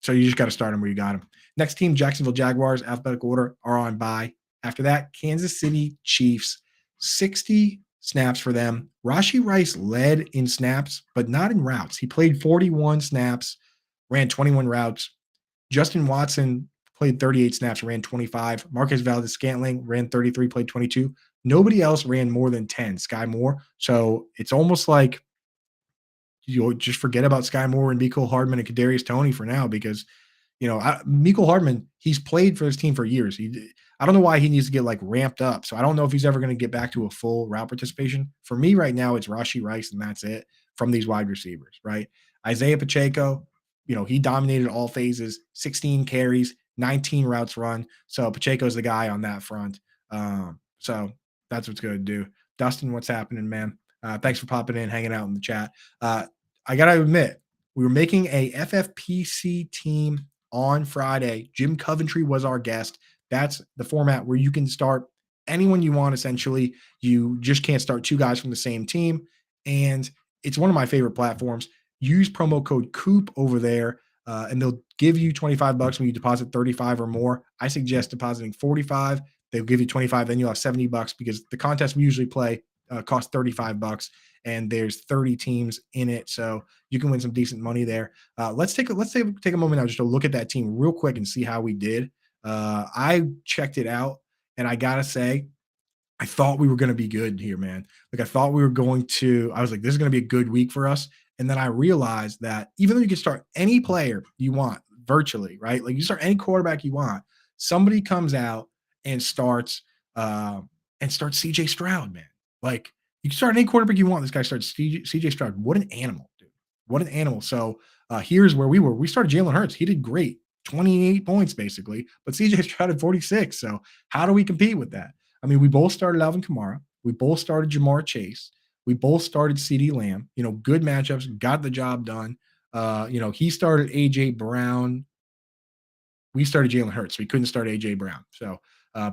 so you just got to start him where you got him. Next team, Jacksonville Jaguars, alphabetical order, are on bye. After that, Kansas City Chiefs, 60 snaps for them. Rashee Rice led in snaps, but not in routes. He played 41 snaps, ran 21 routes. Justin Watson played 38 snaps, ran 25. Marcus Valdes-Scantling ran 33, played 22. Nobody else ran more than 10. Sky Moore. So it's almost like you'll just forget about Sky Moore and Mecole Hardman and Kadarius Toney for now because Mecole Hardman, he's played for his team for years. I don't know why he needs to get like ramped up. So I don't know if he's ever going to get back to a full route participation. For me right now, it's Rashee Rice, and that's it from these wide receivers, right? Isaiah Pacheco, he dominated all phases, 16 carries, 19 routes run. So Pacheco's the guy on that front. So that's what's going to do. Dustin, what's happening, man? Thanks for popping in, hanging out in the chat. I got to admit, we were making a FFPC team on Friday. Jim Coventry was our guest. That's the format where you can start anyone you want, essentially. You just can't start two guys from the same team. And it's one of my favorite platforms. Use promo code Coop over there, and they'll give you $25 when you deposit 35 or more. I suggest depositing 45. They'll give you 25, then you'll have $70 because the contest we usually play costs $35, and there's 30 teams in it, so you can win some decent money there. Let's take a moment now just to look at that team real quick and see how we did. I checked it out, and I gotta say, I thought we were going to be good here, man. Like I thought we were going to. I was like, this is going to be a good week for us. And then I realized that even though you can start any player you want virtually, right? Like you start any quarterback you want, somebody comes out and starts CJ Stroud, man. Like you can start any quarterback you want. This guy starts CJ Stroud. What an animal, dude. What an animal. So here's where we were. We started Jalen Hurts. He did great. 28 points basically, but CJ Stroud had 46. So how do we compete with that? I mean, we both started Alvin Kamara. We both started Jamar Chase. We both started CeeDee Lamb. Good matchups, got the job done. He started A.J. Brown. We started Jalen Hurts. We couldn't start A.J. Brown. So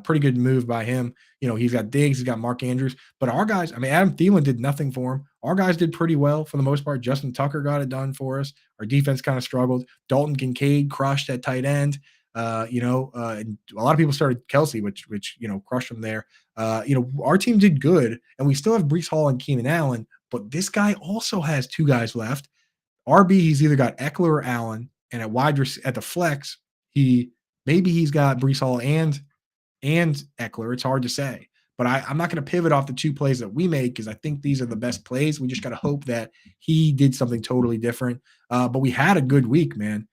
pretty good move by him. He's got Diggs. He's got Mark Andrews. But our guys, I mean, Adam Thielen did nothing for him. Our guys did pretty well for the most part. Justin Tucker got it done for us. Our defense kind of struggled. Dalton Kincaid crushed at tight end. And a lot of people started Kelsey, which crushed them there. Our team did good, and we still have Breece Hall and Keenan Allen, but this guy also has two guys left. RB, he's either got Eckler or Allen, and at the flex, he's got Breece Hall and Eckler. It's hard to say. But I'm not going to pivot off the two plays that we made because I think these are the best plays. We just got to hope that he did something totally different. But we had a good week, man.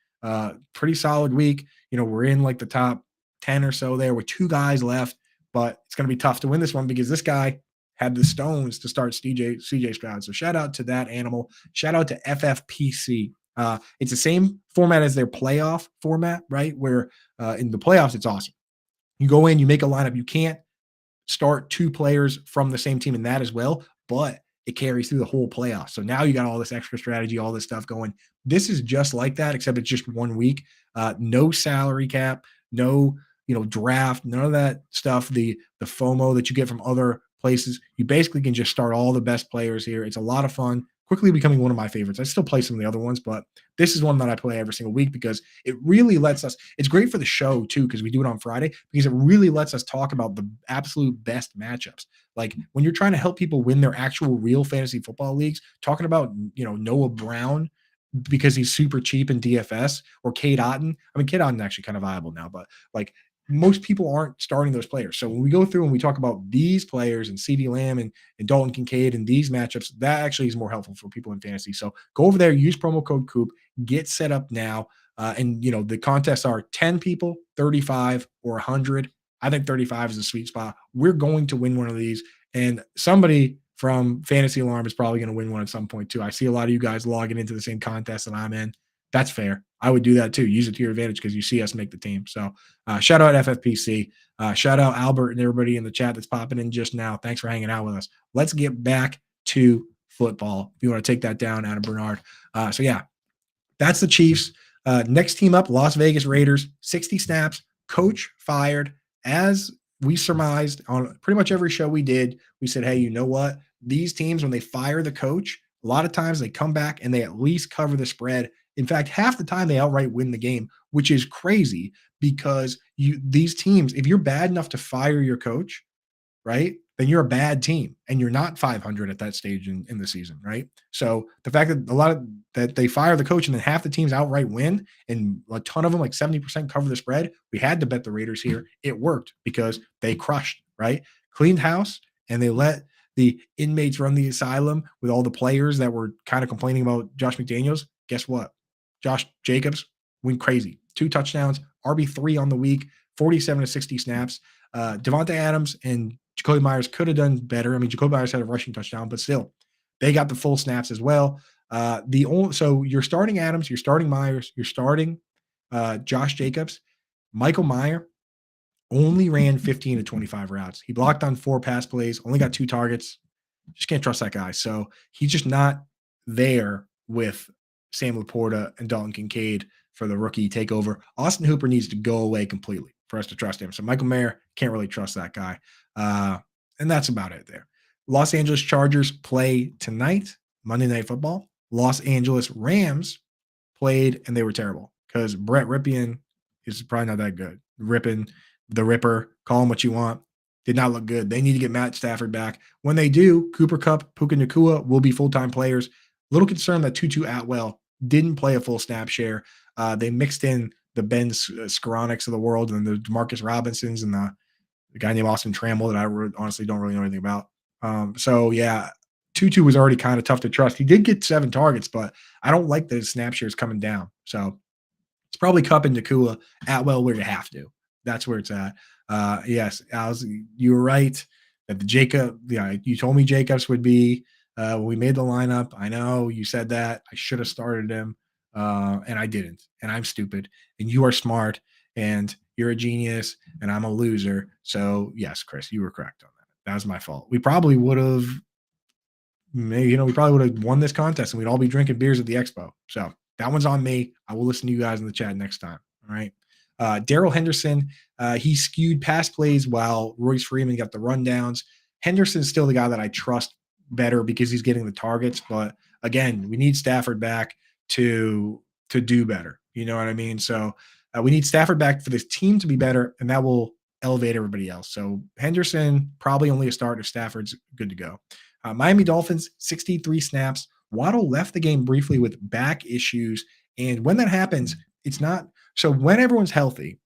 Pretty solid week. We're in like the top 10 or so there with two guys left, but it's going to be tough to win this one because this guy had the stones to start CJ Stroud. So shout out to that animal. Shout out to FFPC. It's the same format as their playoff format, right? Where in the playoffs, it's awesome. You go in, you make a lineup. You can't start two players from the same team in that as well, but it carries through the whole playoff. So now you got all this extra strategy, all this stuff going. This is just like that, except it's just 1 week. No salary cap, no draft, none of that stuff. The FOMO that you get from other places. You basically can just start all the best players here. It's a lot of fun. Quickly becoming one of my favorites. I still play some of the other ones, but this is one that I play every single week because it really lets us. It's great for the show too because we do it on Friday because it really lets us talk about the absolute best matchups. Like when you're trying to help people win their actual real fantasy football leagues, talking about Noah Brown because he's super cheap in DFS or Cade Otton. I mean, Cade Otton's actually kind of viable now, but like most people aren't starting those players. So when we go through and we talk about these players and CeeDee Lamb and Dalton Kincaid and these matchups, that actually is more helpful for people in fantasy. So go over there, use promo code Coop, get set up now. And the contests are 10 people, 35 or 100. I think 35 is a sweet spot. We're going to win one of these, and somebody from Fantasy Alarm is probably going to win one at some point too. I see a lot of you guys logging into the same contest that I'm in. That's fair. I would do that too. Use it to your advantage because you see us make the team. So shout out FFPC. Shout out Albert and everybody in the chat that's popping in just now. Thanks for hanging out with us. Let's get back to football. If you want to take that down, Adam Bernard. So yeah, that's the Chiefs. Next team up, Las Vegas Raiders, 60 snaps, coach fired. As we surmised on pretty much every show we did, we said, hey, you know what? These teams, when they fire the coach, a lot of times they come back and they at least cover the spread. In fact, half the time they outright win the game, which is crazy because these teams, if you're bad enough to fire your coach, right, then you're a bad team and you're not 500 at that stage in the season, right? So the fact that that they fire the coach and then half the teams outright win and a ton of them, like 70% cover the spread, we had to bet the Raiders here. It worked because they crushed, right? Cleaned house and they let the inmates run the asylum with all the players that were kind of complaining about Josh McDaniels. Guess what? Josh Jacobs went crazy. 2 touchdowns, RB3 on the week, 47 to 60 snaps. Devontae Adams and Jacoby Myers could have done better. I mean, Jacoby Myers had a rushing touchdown, but still, they got the full snaps as well. So you're starting Adams, you're starting Myers, you're starting Josh Jacobs. Michael Mayer only ran 15 to 25 routes. He blocked on 4 pass plays, only got 2 targets. Just can't trust that guy. So he's just not there with Sam Laporta and Dalton Kincaid for the rookie takeover. Austin Hooper needs to go away completely for us to trust him. So Michael Mayer, can't really trust that guy. And that's about it there. Los Angeles Chargers play tonight, Monday Night Football. Los Angeles Rams played, and they were terrible because Brett Ripien is probably not that good. The Ripper, call him what you want, did not look good. They need to get Matt Stafford back. When they do, Cooper Kupp, Puka Nacua will be full-time players. Little concerned that Tutu Atwell didn't play a full snap share. They mixed in the Ben Skoronix of the world and the Demarcus Robinsons and the guy named Austin Trammell that I honestly don't really know anything about. So, yeah, Tutu was already kind of tough to trust. He did get 7 targets, but I don't like the snap shares coming down. So it's probably Kupp and Nacua. Atwell where you have to. That's where it's at. Yes, you were right that you told me Jacobs would be when we made the lineup. I know you said that. I should have started him, and I didn't. And I'm stupid, and you are smart, and you're a genius, and I'm a loser. So, yes, Chris, you were correct on that. That was my fault. We probably would have won this contest, and we'd all be drinking beers at the expo. So that one's on me. I will listen to you guys in the chat next time. All right. Darrell Henderson, he skewed pass plays while Royce Freeman got the rundowns. Henderson's still the guy that I trust better because he's getting the targets. But again, we need Stafford back to do better. You know what I mean? So we need Stafford back for this team to be better, and that will elevate everybody else. So Henderson, probably only a start if Stafford's good to go. Miami Dolphins, 63 snaps. Waddle left the game briefly with back issues. And when that happens, it's not – so when everyone's healthy,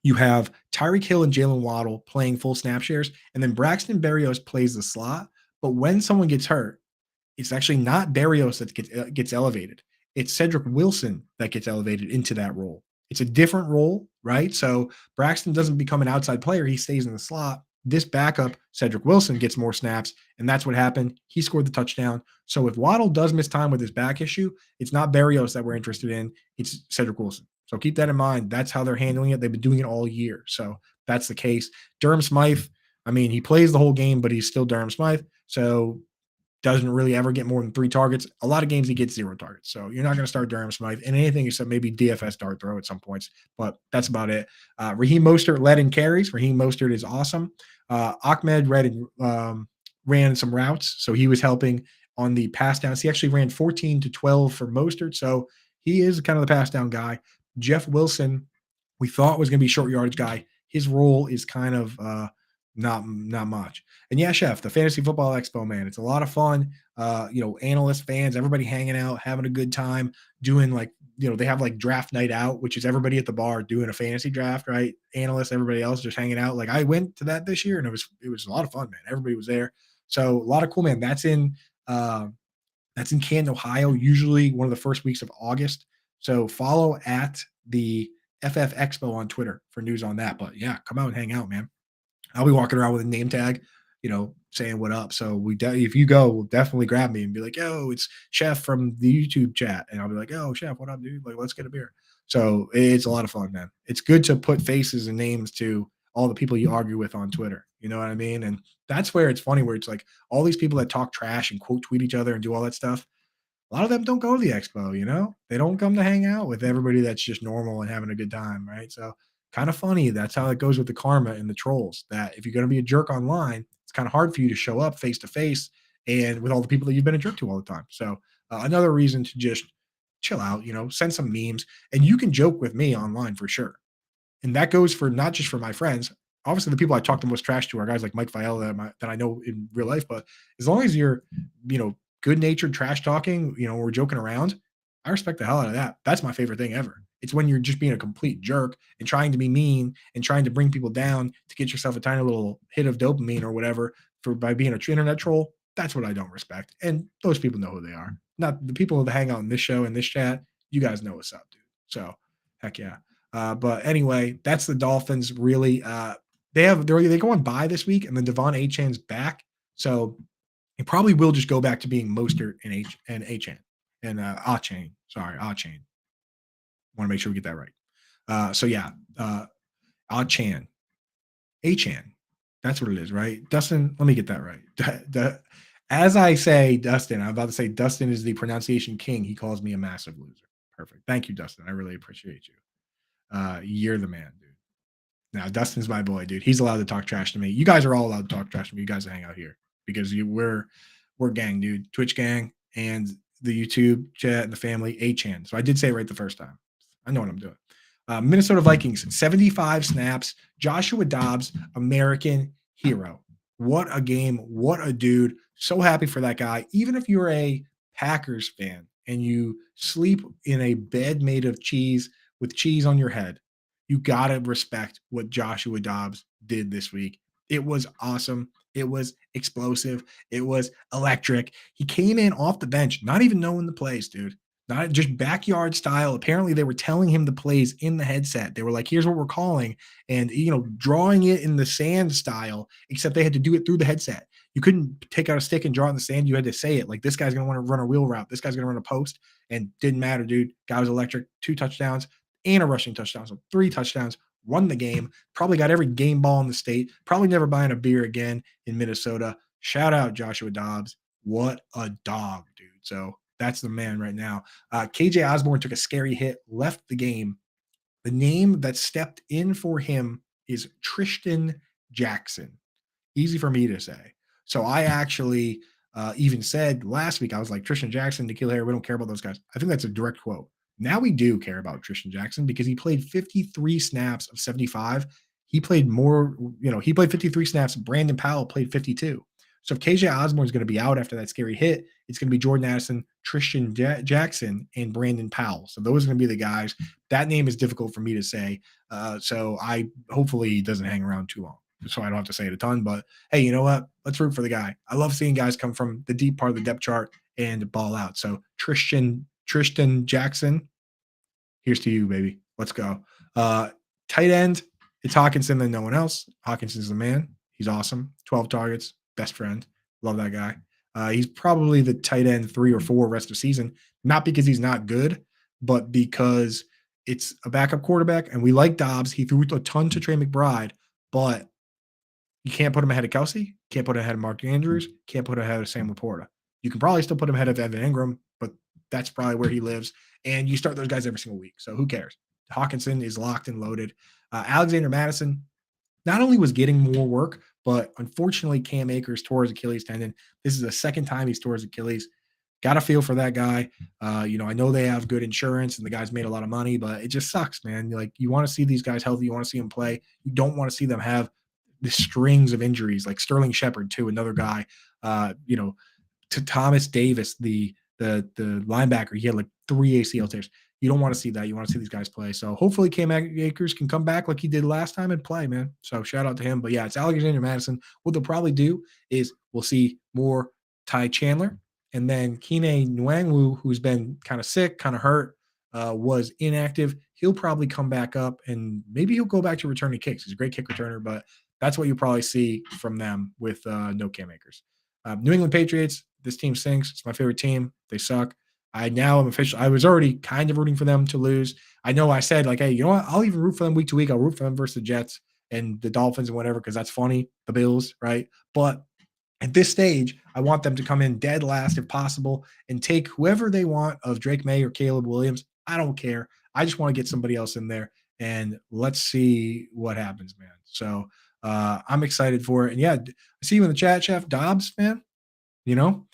you have Tyreek Hill and Jalen Waddle playing full snap shares, and then Braxton Berrios plays the slot. But when someone gets hurt, it's actually not Berrios that gets elevated. It's Cedric Wilson that gets elevated into that role. It's a different role, right? So Braxton doesn't become an outside player. He stays in the slot. This backup, Cedric Wilson, gets more snaps, and that's what happened. He scored the touchdown. So if Waddle does miss time with his back issue, it's not Berrios that we're interested in. It's Cedric Wilson. So keep that in mind. That's how they're handling it. They've been doing it all year. So that's the case. Durham Smythe, I mean, he plays the whole game, but he's still Durham Smythe. So doesn't really ever get more than 3 targets. A lot of games he gets 0 targets. So you're not going to start Durham Smythe in anything except maybe DFS dart throw at some points. But that's about it. Raheem Mostert led in carries. Raheem Mostert is awesome. Ahmed ran some routes, so he was helping on the pass downs. He actually ran 14 to 12 for Mostert, so he is kind of the pass down guy. Jeff Wilson, we thought was going to be short yardage guy. His role is kind of not much. And yeah, Chef, the Fantasy Football Expo, man, it's a lot of fun. Analysts, fans, everybody hanging out, having a good time, doing they have like draft night out, which is everybody at the bar doing a fantasy draft, right? Analysts, everybody else just hanging out. Like I went to that this year and it was a lot of fun, man. Everybody was there. So a lot of cool, man. That's in Canton, Ohio, usually one of the first weeks of August. So follow at the FF Expo on Twitter for news on that. But yeah, come out and hang out, man. I'll be walking around with a name tag, saying what up. So if you go, we'll definitely grab me and be like, yo, it's Chef from the YouTube chat. And I'll be like, oh, Chef, what up, dude? Like, let's get a beer. So it's a lot of fun, man. It's good to put faces and names to all the people you argue with on Twitter. You know what I mean? And that's where it's funny, where it's like all these people that talk trash and quote tweet each other and do all that stuff. A lot of them don't go to the expo. They don't come to hang out with everybody that's just normal and having a good time, right? So kind of funny. That's how it goes with the karma and the trolls. That if you're going to be a jerk online, it's kind of hard for you to show up face to face and with all the people that you've been a jerk to all the time. So another reason to just chill out, send some memes, and you can joke with me online for sure. And that goes for not just for my friends. Obviously, the people I talk the most trash to are guys like Mike Viella that I know in real life. But as long as you're, good natured trash talking, or joking around, I respect the hell out of that. That's my favorite thing ever. It's when you're just being a complete jerk and trying to be mean and trying to bring people down to get yourself a tiny little hit of dopamine or whatever by being an internet troll. That's what I don't respect. And those people know who they are. Not the people that hang out in this show and this chat. You guys know what's up, dude. So heck yeah. But anyway, that's the Dolphins. Really, they go on bye this week, and then Devon Achan's back, so it probably will just go back to being Mostert and Achan and Achane. Sorry, Achane. Want to make sure we get that right. So yeah, Achan. That's what it is, right? Dustin, let me get that right. As I say, Dustin, I'm about to say Dustin is the pronunciation king. He calls me a massive loser. Perfect. Thank you, Dustin. I really appreciate you. You're the man, dude. Now, Dustin's my boy, dude. He's allowed to talk trash to me. You guys are all allowed to talk trash to me. You guys hang out here because we're gang, dude. Twitch gang and the YouTube chat and the family, Achan. So I did say it right the first time. I know what I'm doing. Minnesota Vikings, 75 snaps. Joshua Dobbs, American hero. What a game. What a dude. So happy for that guy. Even if you're a Packers fan and you sleep in a bed made of cheese with cheese on your head, you got to respect what Joshua Dobbs did this week. It was awesome. It was explosive. It was electric. He came in off the bench, not even knowing the plays, dude. Not just backyard style. Apparently, they were telling him the plays in the headset. They were like, here's what we're calling. And, drawing it in the sand style, except they had to do it through the headset. You couldn't take out a stick and draw it in the sand. You had to say it. Like, this guy's going to want to run a wheel route. This guy's going to run a post. And didn't matter, dude. Guy was electric. 2 touchdowns and a rushing touchdown. So 3 touchdowns. Won the game. Probably got every game ball in the state. Probably never buying a beer again in Minnesota. Shout out Joshua Dobbs. What a dog, dude. So that's the man right now. KJ Osborne took a scary hit, left the game. The name that stepped in for him is Tristan Jackson. Easy for me to say. So I actually even said last week, I was like, Tristan Jackson, N'Keal Harry, we don't care about those guys. I think that's a direct quote. Now we do care about Tristan Jackson because he played 53 snaps of 75. He played more, he played 53 snaps. Brandon Powell played 52. So if KJ Osborne is going to be out after that scary hit, it's going to be Jordan Addison, Tristan Jackson, and Brandon Powell. So those are going to be the guys. That name is difficult for me to say. So I hopefully he doesn't hang around too long, so I don't have to say it a ton. But hey, you know what? Let's root for the guy. I love seeing guys come from the deep part of the depth chart and ball out. So Tristan Jackson, here's to you, baby. Let's go. Tight end, it's Hawkinson than no one else. Hawkinson's the man. He's awesome. 12 targets. Best friend. Love that guy. He's probably the tight end 3 or 4 rest of season, not because he's not good, but because it's a backup quarterback, and we like Dobbs. He threw a ton to Trey McBride, but you can't put him ahead of Kelsey, can't put him ahead of Mark Andrews, can't put him ahead of Sam Laporta. You can probably still put him ahead of Evan Ingram, but that's probably where he lives. And you start those guys every single week, so who cares? Hawkinson is locked and loaded. Alexander Madison not only was getting more work, but unfortunately Cam Akers tore his Achilles tendon. This is the second time he's tore his Achilles. Got to feel for that guy. I know they have good insurance and the guy's made a lot of money, but it just sucks, man. Like, you want to see these guys healthy. You want to see them play. You don't want to see them have the strings of injuries, like Sterling Shepard too, another guy, to Thomas Davis, the linebacker. He had like 3 ACL tears. You don't want to see that. You want to see these guys play. So hopefully Cam Akers can come back like he did last time and play, man. So shout out to him. But yeah, it's Alexander Madison. What they'll probably do is we'll see more Ty Chandler. And then Kene Nwangwu, who's been kind of sick, kind of hurt, was inactive. He'll probably come back up, and maybe he'll go back to returning kicks. He's a great kick returner, but That's what you probably see from them with no Cam Akers. New England Patriots, this team stinks. It's my favorite team. They suck. I now am official. I was already kind of rooting for them to lose. I know I said, like, hey, you know what? I'll even root for them week to week. I'll root for them versus the Jets and the Dolphins and whatever, because that's funny. The Bills, right? But at this stage, I want them to come in dead last if possible and take whoever they want of Drake May or Caleb Williams. I don't care. I just want to get somebody else in there, and let's see what happens, man. So I'm excited for it. And yeah, I see you in the chat, Chef Dobbs, man. You know,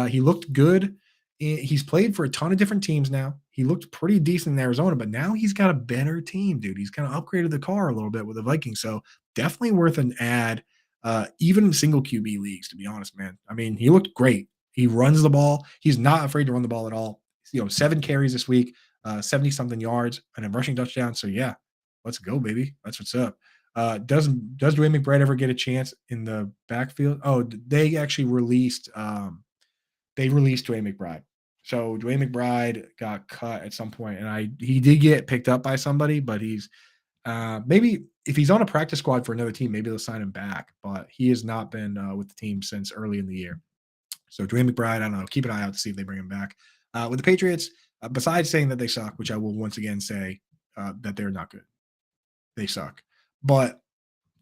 he looked good. He's played for a ton of different teams now. He looked pretty decent in Arizona, but now he's got a better team, dude. He's kind of upgraded the car a little bit with the Vikings. So definitely worth an ad, even in single QB leagues, to be honest, man. I mean, he looked great. He runs the ball. He's not afraid to run the ball at all. 7 carries this week, 70 something yards, and a rushing touchdown. So yeah, let's go, baby. That's what's up. Does Dwayne McBride ever get a chance in the backfield? Oh, they actually released Dwayne McBride. So Dwayne McBride got cut at some point, and he did get picked up by somebody, but he's maybe if he's on a practice squad for another team, maybe they'll sign him back. But he has not been with the team since early in the year. So Dwayne McBride, I don't know. Keep an eye out to see if they bring him back. With the Patriots, besides saying that they suck, which I will once again say that they're not good, they suck. But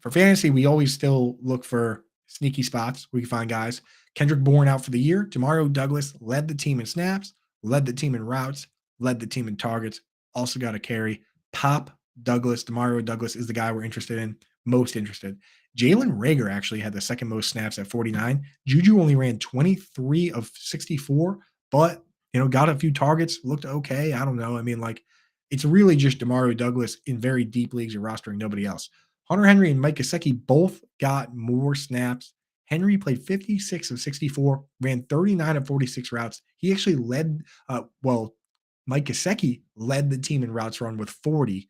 for fantasy, we always still look for sneaky spots. We can find guys. Kendrick Bourne out for the year. Demario Douglas led the team in snaps, led the team in routes, led the team in targets. Also got a carry. Pop Douglas, Demario Douglas is the guy we're interested in, most interested. Jalen Reagor actually had the second most snaps at 49. Juju only ran 23 of 64, but got a few targets, looked okay. I don't know. I mean, like, it's really just Demario Douglas in very deep leagues. You're rostering nobody else. Hunter Henry and Mike Gesicki both got more snaps. Henry played 56 of 64, ran 39 of 46 routes. He actually led, Mike Gesicki led the team in routes run with 40.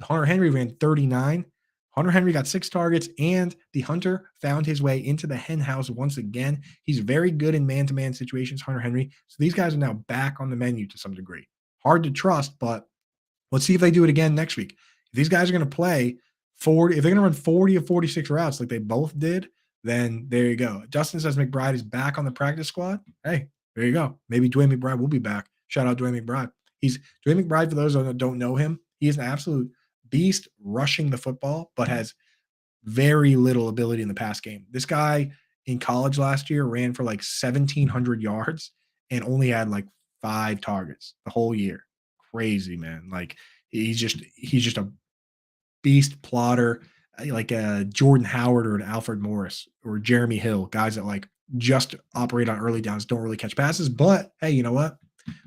Hunter Henry ran 39. Hunter Henry got 6 targets, and the Hunter found his way into the hen house once again. He's very good in man-to-man situations, Hunter Henry. So these guys are now back on the menu to some degree. Hard to trust, but let's see if they do it again next week. If these guys are going to play 40, if they're going to run 40 of 46 routes like they both did, then there you go. Justin says McBride is back on the practice squad. Hey, there you go. Maybe Dwayne McBride will be back. Shout out Dwayne McBride. Dwayne McBride, for those that don't know him, he is an absolute beast rushing the football, but has very little ability in the pass game. This guy in college last year ran for like 1,700 yards and only had like 5 targets the whole year. Crazy, man. Like, he's just a beast plotter, like a Jordan Howard or an Alfred Morris or Jeremy Hill, guys that like just operate on early downs, don't really catch passes. But hey, you know what?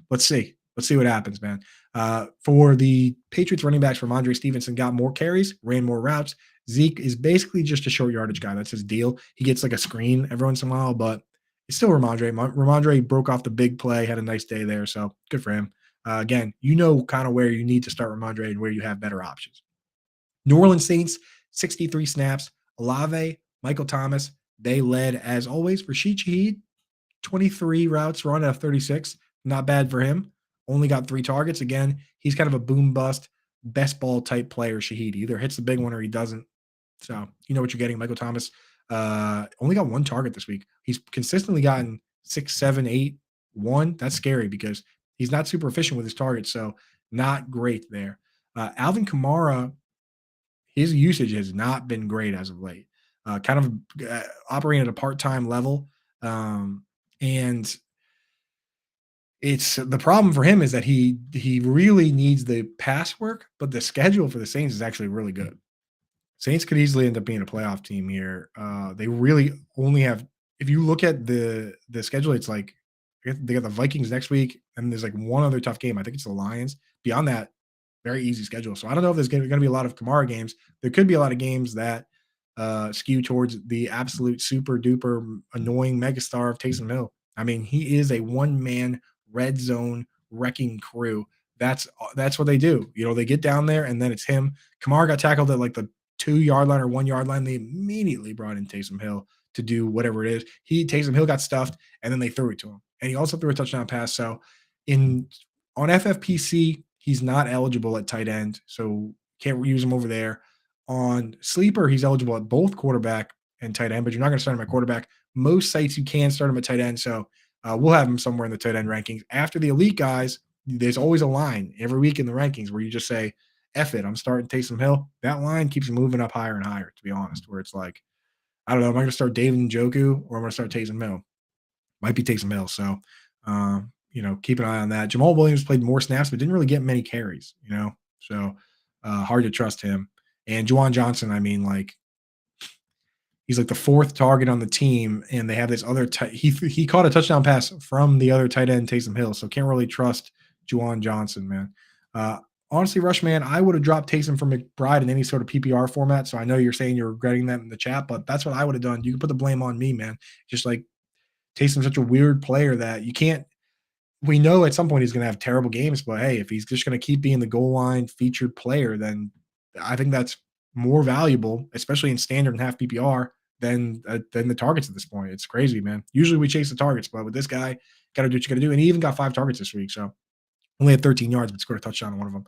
Let's see. Let's see what happens, man. For the Patriots running backs, Ramondre Stevenson got more carries, ran more routes. Zeke is basically just a short yardage guy. That's his deal. He gets like a screen every once in a while, but it's still Ramondre. Ramondre broke off the big play, had a nice day there, so good for him. Again, kind of where you need to start Ramondre and where you have better options. New Orleans Saints, 63 snaps. Olave, Michael Thomas, they led as always. Rashid Shaheed, 23 routes run out of 36. Not bad for him. Only got 3 targets. Again, he's kind of a boom bust, best ball type player, Shaheed. He either hits the big one or he doesn't. So you know what you're getting. Michael Thomas only got 1 target this week. He's consistently gotten 6, 7, 8, 1. That's scary because he's not super efficient with his targets. So not great there. Alvin Kamara, his usage has not been great as of late. Kind of operating at a part-time level. And it's the problem for him is that he really needs the pass work, but the schedule for the Saints is actually really good. Saints could easily end up being a playoff team here. They really only have, if you look at the schedule, it's like they got the Vikings next week, and there's like one other tough game. I think it's the Lions. Beyond that, very easy schedule. So I don't know if there's going to be a lot of Kamara games. There could be a lot of games that skew towards the absolute super duper annoying megastar of Taysom Hill. I mean, he is a one-man red zone wrecking crew. That's what they do. They get down there and then it's him. Kamara got tackled at like the 2-yard line or 1-yard line. They immediately brought in Taysom Hill to do whatever it is. Taysom Hill got stuffed and then they threw it to him. And he also threw a touchdown pass. So on FFPC, he's not eligible at tight end. So can't use him over there. On Sleeper, he's eligible at both quarterback and tight end, but you're not going to start him at quarterback. Most sites you can start him at tight end, so we'll have him somewhere in the tight end rankings. After the elite guys, there's always a line every week in the rankings where you just say, F it, I'm starting Taysom Hill. That line keeps moving up higher and higher, to be honest, where it's like, I don't know, am I going to start David Njoku or am I going to start Taysom Hill? Might be Taysom Hill. So, keep an eye on that. Jamal Williams played more snaps, but didn't really get many carries, so hard to trust him. And Juwan Johnson, I mean, like, he's like the fourth target on the team, and they have this other he caught a touchdown pass from the other tight end, Taysom Hill, so can't really trust Juwan Johnson, man. Honestly, Rushman, I would have dropped Taysom for McBride in any sort of PPR format, so I know you're saying you're regretting that in the chat, but that's what I would have done. You can put the blame on me, man. Just like Taysom's such a weird player that you can't we know at some point he's going to have terrible games, but hey, if he's just going to keep being the goal line featured player, then I think that's more valuable, especially in standard and half PPR, than the targets at this point. It's crazy, man. Usually we chase the targets, but with this guy, got to do what you got to do. And he even got 5 targets this week, so only had 13 yards, but scored a touchdown on one of them.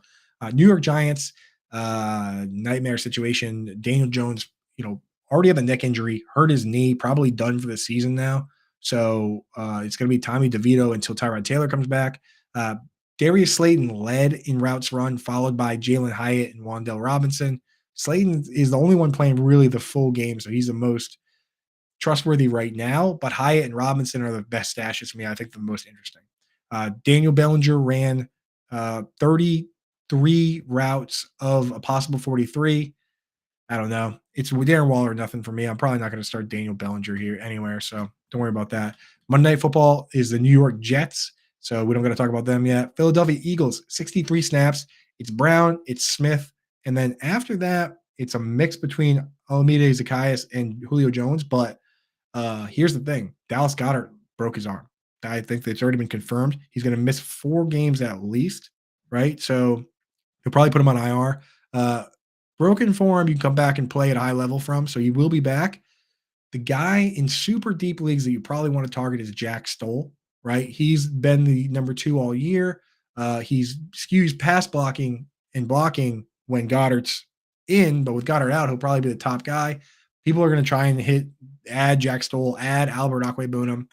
New York Giants, nightmare situation. Daniel Jones, already had the neck injury, hurt his knee, probably done for the season now. So it's going to be Tommy DeVito until Tyrod Taylor comes back. Darius Slayton led in routes run, followed by Jalen Hyatt and Wan'Dale Robinson. Slayton is the only one playing really the full game, so he's the most trustworthy right now. But Hyatt and Robinson are the best stashes for me. I think the most interesting. Daniel Bellinger ran 33 routes of a possible 43. I don't know. It's Darren Waller or nothing for me. I'm probably not going to start Daniel Bellinger here anywhere, so don't worry about that. Monday Night Football is the New York Jets, so we don't got to talk about them yet. Philadelphia Eagles, 63 snaps. It's Brown, it's Smith, and then after that, it's a mix between Olamide Zaccheaus and Julio Jones, but here's the thing. Dallas Goedert broke his arm. I think that's already been confirmed. He's going to miss 4 games at least, right? So he'll probably put him on IR. Broken form, you can come back and play at a high level from, so he will be back. The guy in super deep leagues that you probably want to target is Jack Stoll, right? He's been the number 2 all year. He's skews pass blocking and blocking when Goddard's in, but with Goddard out, he'll probably be the top guy. People are going to try and add Jack Stoll, add Albert Okwuegbunam.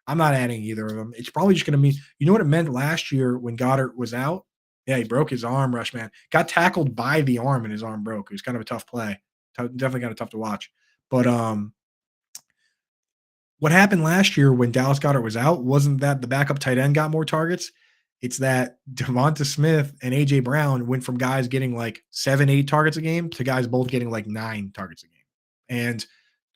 I'm not adding either of them. It's probably just going to mean, you know what it meant last year when Goddard was out? Yeah, he broke his arm, Rushman. Got tackled by the arm and his arm broke. It was kind of a tough play. Definitely kind of tough to watch. But what happened last year when Dallas Goedert was out wasn't that the backup tight end got more targets. It's that Devonta Smith and A.J. Brown went from guys getting like 7, 8 targets a game to guys both getting like 9 targets a game. And,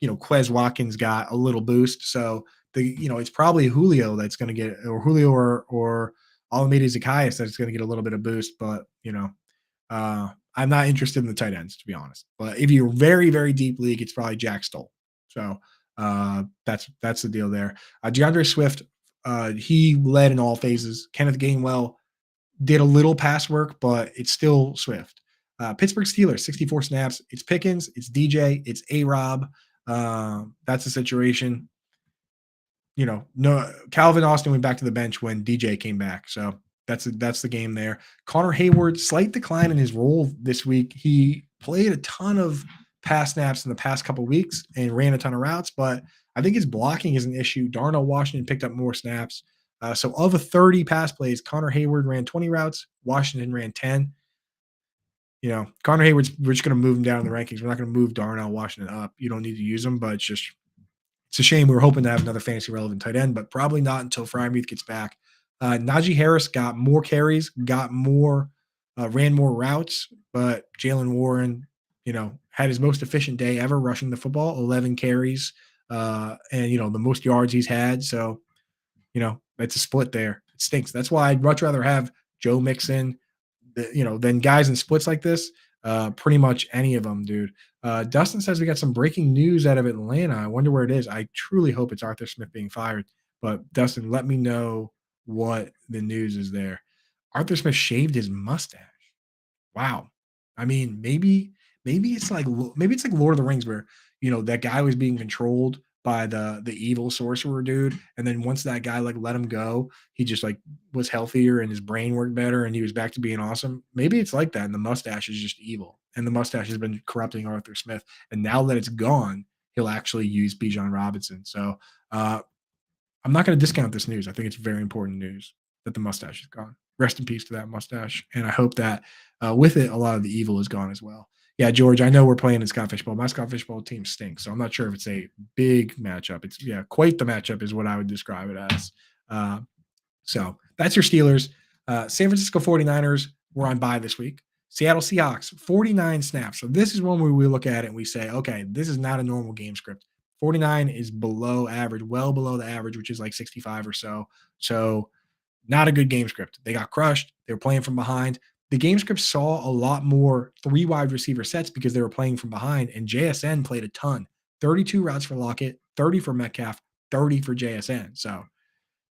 Quez Watkins got a little boost. So, it's probably Julio that's going to get, or Julio or Olamide Zaccheaus that's going to get a little bit of boost. But, I'm not interested in the tight ends, to be honest. But if you're very, very deep league, it's probably Jack Stoll. So that's the deal there. DeAndre Swift, he led in all phases. Kenneth Gainwell did a little pass work, but it's still Swift. Pittsburgh Steelers, 64 snaps. It's Pickens, it's DJ, it's A-Rob. That's the situation. No, Calvin Austin went back to the bench when DJ came back. So that's the game there. Connor Hayward, slight decline in his role this week. He played a ton of pass snaps in the past couple of weeks and ran a ton of routes, but I think his blocking is an issue. Darnell Washington picked up more snaps. So of the 30 pass plays, Connor Hayward ran 20 routes. Washington ran 10. Connor Hayward's, we're just going to move him down in the rankings. We're not going to move Darnell Washington up. You don't need to use him, but it's a shame. We were hoping to have another fantasy relevant tight end, but probably not until Freiermuth gets back. Najee Harris got more carries, got more, ran more routes, but Jalen Warren, had his most efficient day ever rushing the football, 11 carries, and, the most yards he's had. So, it's a split there. It stinks. That's why I'd much rather have Joe Mixon, than guys in splits like this. Pretty much any of them, dude. Dustin says we got some breaking news out of Atlanta. I wonder where it is. I truly hope it's Arthur Smith being fired. But Dustin, let me know what the news is there. Arthur Smith shaved his mustache. Wow. I mean, maybe it's like Lord of the Rings where, that guy was being controlled by the evil sorcerer dude. And then once that guy like let him go, he just like was healthier and his brain worked better and he was back to being awesome. Maybe it's like that. And the mustache is just evil. And the mustache has been corrupting Arthur Smith. And now that it's gone, he'll actually use Bijan Robinson. So I'm not going to discount this news. I think it's very important news that the mustache is gone. Rest in peace to that mustache. And I hope that with it, a lot of the evil is gone as well. Yeah, George, I know we're playing in Scott Fishbowl. My Scott Fishbowl team stinks, so I'm not sure if it's a big matchup. It's, quite the matchup is what I would describe it as. So that's your Steelers. San Francisco 49ers were on bye this week. Seattle Seahawks, 49 snaps. So this is one where we look at it and we say, okay, this is not a normal game script. 49 is below average, well below the average, which is like 65 or so. So not a good game script. They got crushed. They were playing from behind. The game script saw a lot more 3 wide receiver sets because they were playing from behind, and JSN played a ton. 32 routes for Lockett, 30 for Metcalf, 30 for JSN. So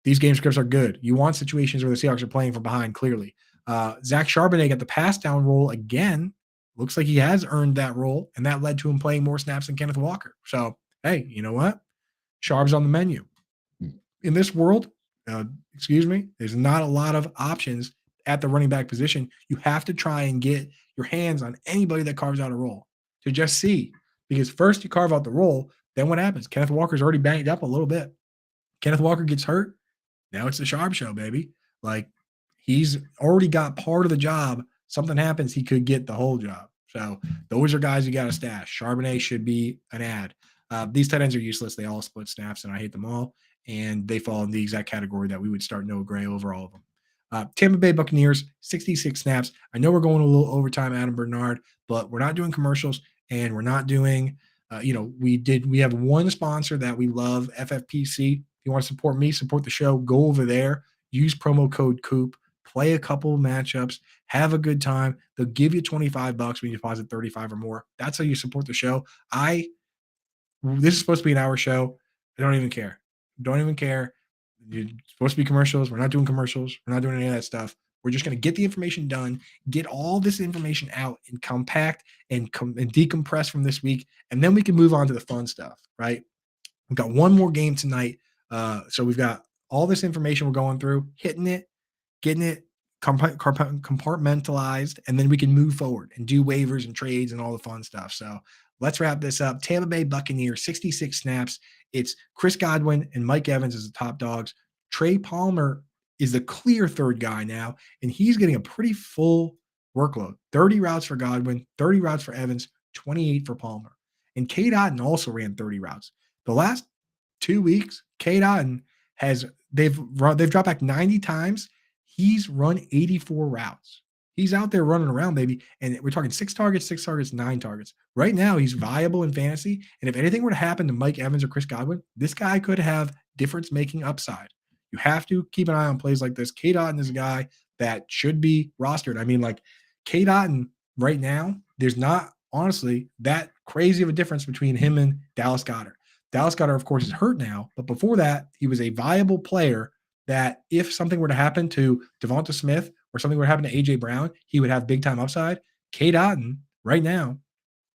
these game scripts are good. You want situations where the Seahawks are playing from behind, clearly. Zach Charbonnet got the pass down role again. Looks like he has earned that role, and that led to him playing more snaps than Kenneth Walker. So, hey, you know what? Charb's on the menu. In this world, there's not a lot of options at the running back position. You have to try and get your hands on anybody that carves out a role to just see. Because first you carve out the role, then what happens? Kenneth Walker's already banged up a little bit. Kenneth Walker gets hurt. Now it's the Sharp show, baby. Like, he's already got part of the job. Something happens, he could get the whole job. So those are guys you got to stash. Charbonnet should be an ad. These tight ends are useless. They all split snaps, and I hate them all. And they fall in the exact category that we would start Noah Gray over all of them. Tampa Bay Buccaneers, 66 snaps. I know we're going a little overtime, Adam Bernard, but we're not doing commercials, and we're not doing, we have one sponsor that we love, FFPC. If you want to support me, support the show, go over there, use promo code Coop, play a couple matchups, have a good time. They'll give you $25 when you deposit 35 or more. That's how you support the show. This is supposed to be an hour show. I don't even care. Don't even care. It's supposed to be commercials. We're not doing commercials. We're not doing any of that stuff. We're just going to get the information done, get all this information out and compact and decompress from this week, and then we can move on to the fun stuff, right? We've got one more game tonight. So we've got all this information we're going through, hitting it, getting it compartmentalized, and then we can move forward and do waivers and trades and all the fun stuff. So let's wrap this up. Tampa Bay Buccaneers, 66 snaps. It's Chris Godwin and Mike Evans as the top dogs. Trey Palmer is the clear third guy now, and he's getting a pretty full workload. 30 routes for Godwin, 30 routes for Evans, 28 for Palmer. And Cade Otton also ran 30 routes. The last 2 weeks, Cade Otton they've dropped back 90 times. He's run 84 routes. He's out there running around, baby. And we're talking 6 targets, 9 targets. Right now, he's viable in fantasy. And if anything were to happen to Mike Evans or Chris Godwin, this guy could have difference-making upside. You have to keep an eye on plays like this. Cade Otton is a guy that should be rostered. I mean, like, Cade Otton right now, there's not, honestly, that crazy of a difference between him and Dallas Goedert. Dallas Goedert, of course, is hurt now. But before that, he was a viable player that if something were to happen to Devonta Smith or something were to happen to A.J. Brown, he would have big-time upside. Cade Otton, right now,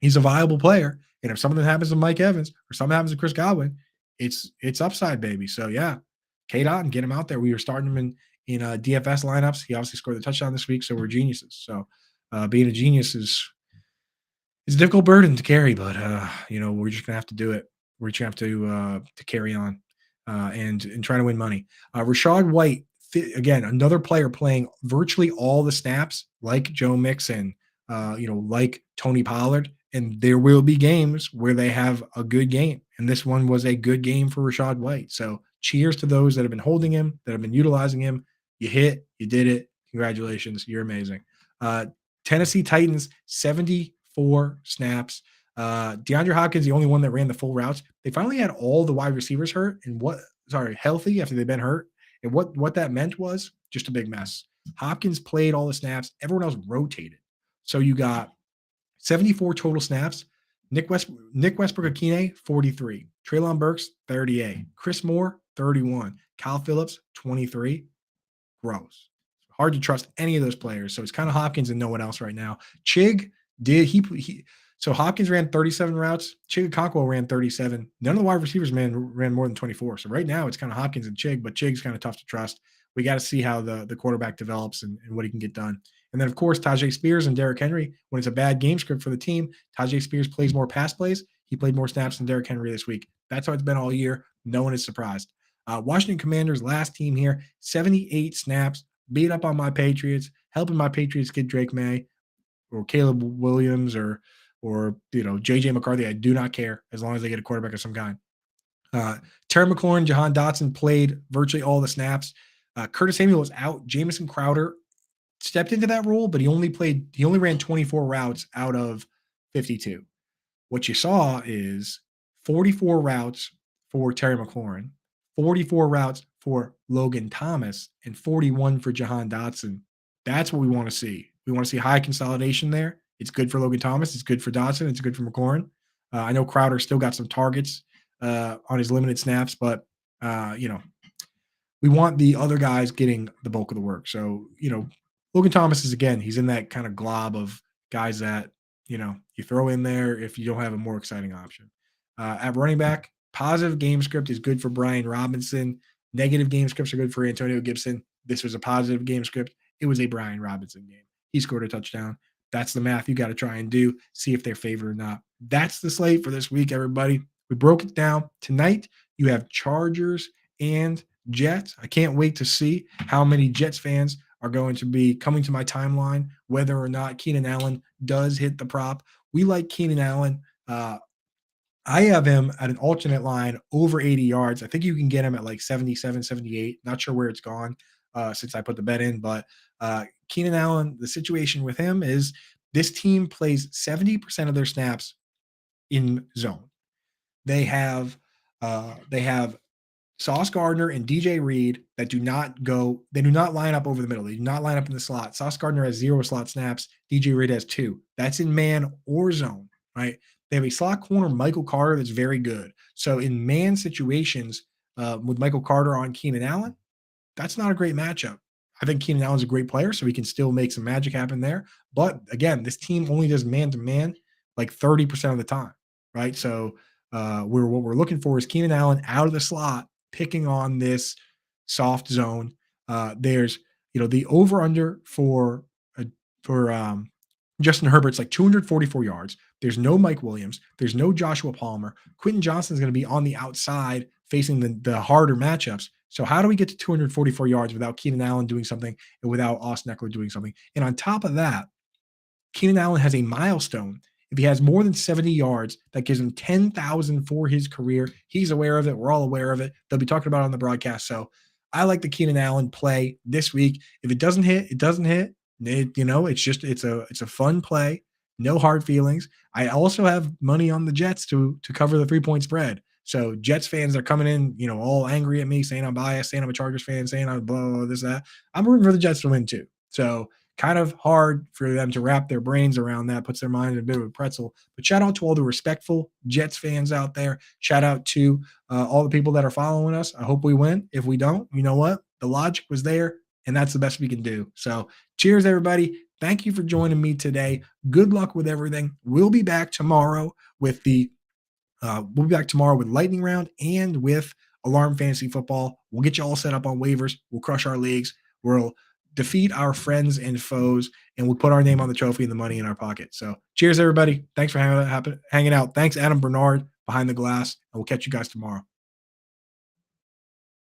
he's a viable player. And if something happens to Mike Evans or something happens to Chris Godwin, it's upside, baby. So, yeah, Cade Otton, get him out there. We were starting him in DFS lineups. He obviously scored the touchdown this week, so we're geniuses. So, being a genius is a difficult burden to carry, but, we're just going to have to do it. We're just going to have to carry on and try to win money. Rachaad White, again, another player playing virtually all the snaps like Joe Mixon, like Tony Pollard. And there will be games where they have a good game. And this one was a good game for Rachaad White. So cheers to those that have been holding him, that have been utilizing him. You hit, you did it. Congratulations. You're amazing. Tennessee Titans, 74 snaps. DeAndre Hopkins, the only one that ran the full routes. They finally had all the wide receivers hurt and healthy after they've been hurt. And what that meant was just a big mess. Hopkins played all the snaps. Everyone else rotated. So you got 74 total snaps. Nick Westbrook-Akine, 43. Treylon Burks, 38. Chris Moore, 31. Kyle Phillips, 23. Gross. Hard to trust any of those players. So it's kind of Hopkins and no one else right now. Chig So Hopkins ran 37 routes. Chig ran 37. None of the wide receivers ran more than 24. So right now it's kind of Hopkins and Chig, but Chig's kind of tough to trust. We got to see how the quarterback develops and what he can get done. And then, of course, Tajay Spears and Derrick Henry. When it's a bad game script for the team, Tajay Spears plays more pass plays. He played more snaps than Derrick Henry this week. That's how it's been all year. No one is surprised. Washington Commanders, last team here, 78 snaps, beat up on my Patriots, helping my Patriots get Drake May or Caleb Williams or JJ McCarthy. I do not care as long as they get a quarterback of some kind. Terry McLaurin, Jahan Dotson played virtually all the snaps. Curtis Samuel was out. Jamison Crowder stepped into that role, but he only ran 24 routes out of 52. What you saw is 44 routes for Terry McLaurin, 44 routes for Logan Thomas, and 41 for Jahan Dotson. That's what we want to see. We want to see high consolidation there. It's good for Logan Thomas. It's good for Dotson. It's good for McLaurin. I know Crowder still got some targets on his limited snaps, but we want the other guys getting the bulk of the work. So, Logan Thomas is, again, he's in that kind of glob of guys that, you throw in there if you don't have a more exciting option. At running back, positive game script is good for Brian Robinson. Negative game scripts are good for Antonio Gibson. This was a positive game script. It was a Brian Robinson game. He scored a touchdown. That's the math you got to try and do, see if they're favored or not. That's the slate for this week, everybody. We broke it down. Tonight, you have Chargers and Jets. I can't wait to see how many Jets fans are going to be coming to my timeline, whether or not Keenan Allen does hit the prop. We like Keenan Allen. I have him at an alternate line over 80 yards. I think you can get him at like 77, 78. Not sure where it's gone since I put the bet in, but Keenan Allen, the situation with him is this team plays 70% of their snaps in zone. They have Sauce Gardner and DJ Reed that do not line up over the middle. They do not line up in the slot. Sauce Gardner has 0 slot snaps. DJ Reed has 2. That's in man or zone, right? They have a slot corner, Michael Carter, that's very good. So in man situations with Michael Carter on Keenan Allen, that's not a great matchup. I think Keenan Allen's a great player, so he can still make some magic happen there. But again, this team only does man-to-man like 30% of the time, right? So what we're looking for is Keenan Allen out of the slot, picking on this soft zone. There's the over-under for Justin Herbert's like 244 yards. There's no Mike Williams. There's no Joshua Palmer. Quentin Johnston's going to be on the outside facing the harder matchups. So how do we get to 244 yards without Keenan Allen doing something and without Austin Eckler doing something? And on top of that, Keenan Allen has a milestone. If he has more than 70 yards, that gives him 10,000 for his career. He's aware of it. We're all aware of it. They'll be talking about it on the broadcast. So I like the Keenan Allen play this week. If it doesn't hit, it doesn't hit. It's a fun play. No hard feelings. I also have money on the Jets to cover the 3-point spread. So Jets fans are coming in, all angry at me, saying I'm biased, saying I'm a Chargers fan, saying I'm blah, blah, this, that. I'm rooting for the Jets to win too. So kind of hard for them to wrap their brains around that, puts their mind in a bit of a pretzel. But shout out to all the respectful Jets fans out there. Shout out to all the people that are following us. I hope we win. If we don't, you know what? The logic was there, and that's the best we can do. So cheers, everybody. Thank you for joining me today. Good luck with everything. We'll be back tomorrow with lightning round and with alarm fantasy football. We'll get you all set up on waivers. We'll crush our leagues. We'll defeat our friends and foes, and we'll put our name on the trophy and the money in our pocket. So cheers, everybody. Thanks for hanging out. Thanks, Adam Bernard behind the glass, and we'll catch you guys tomorrow.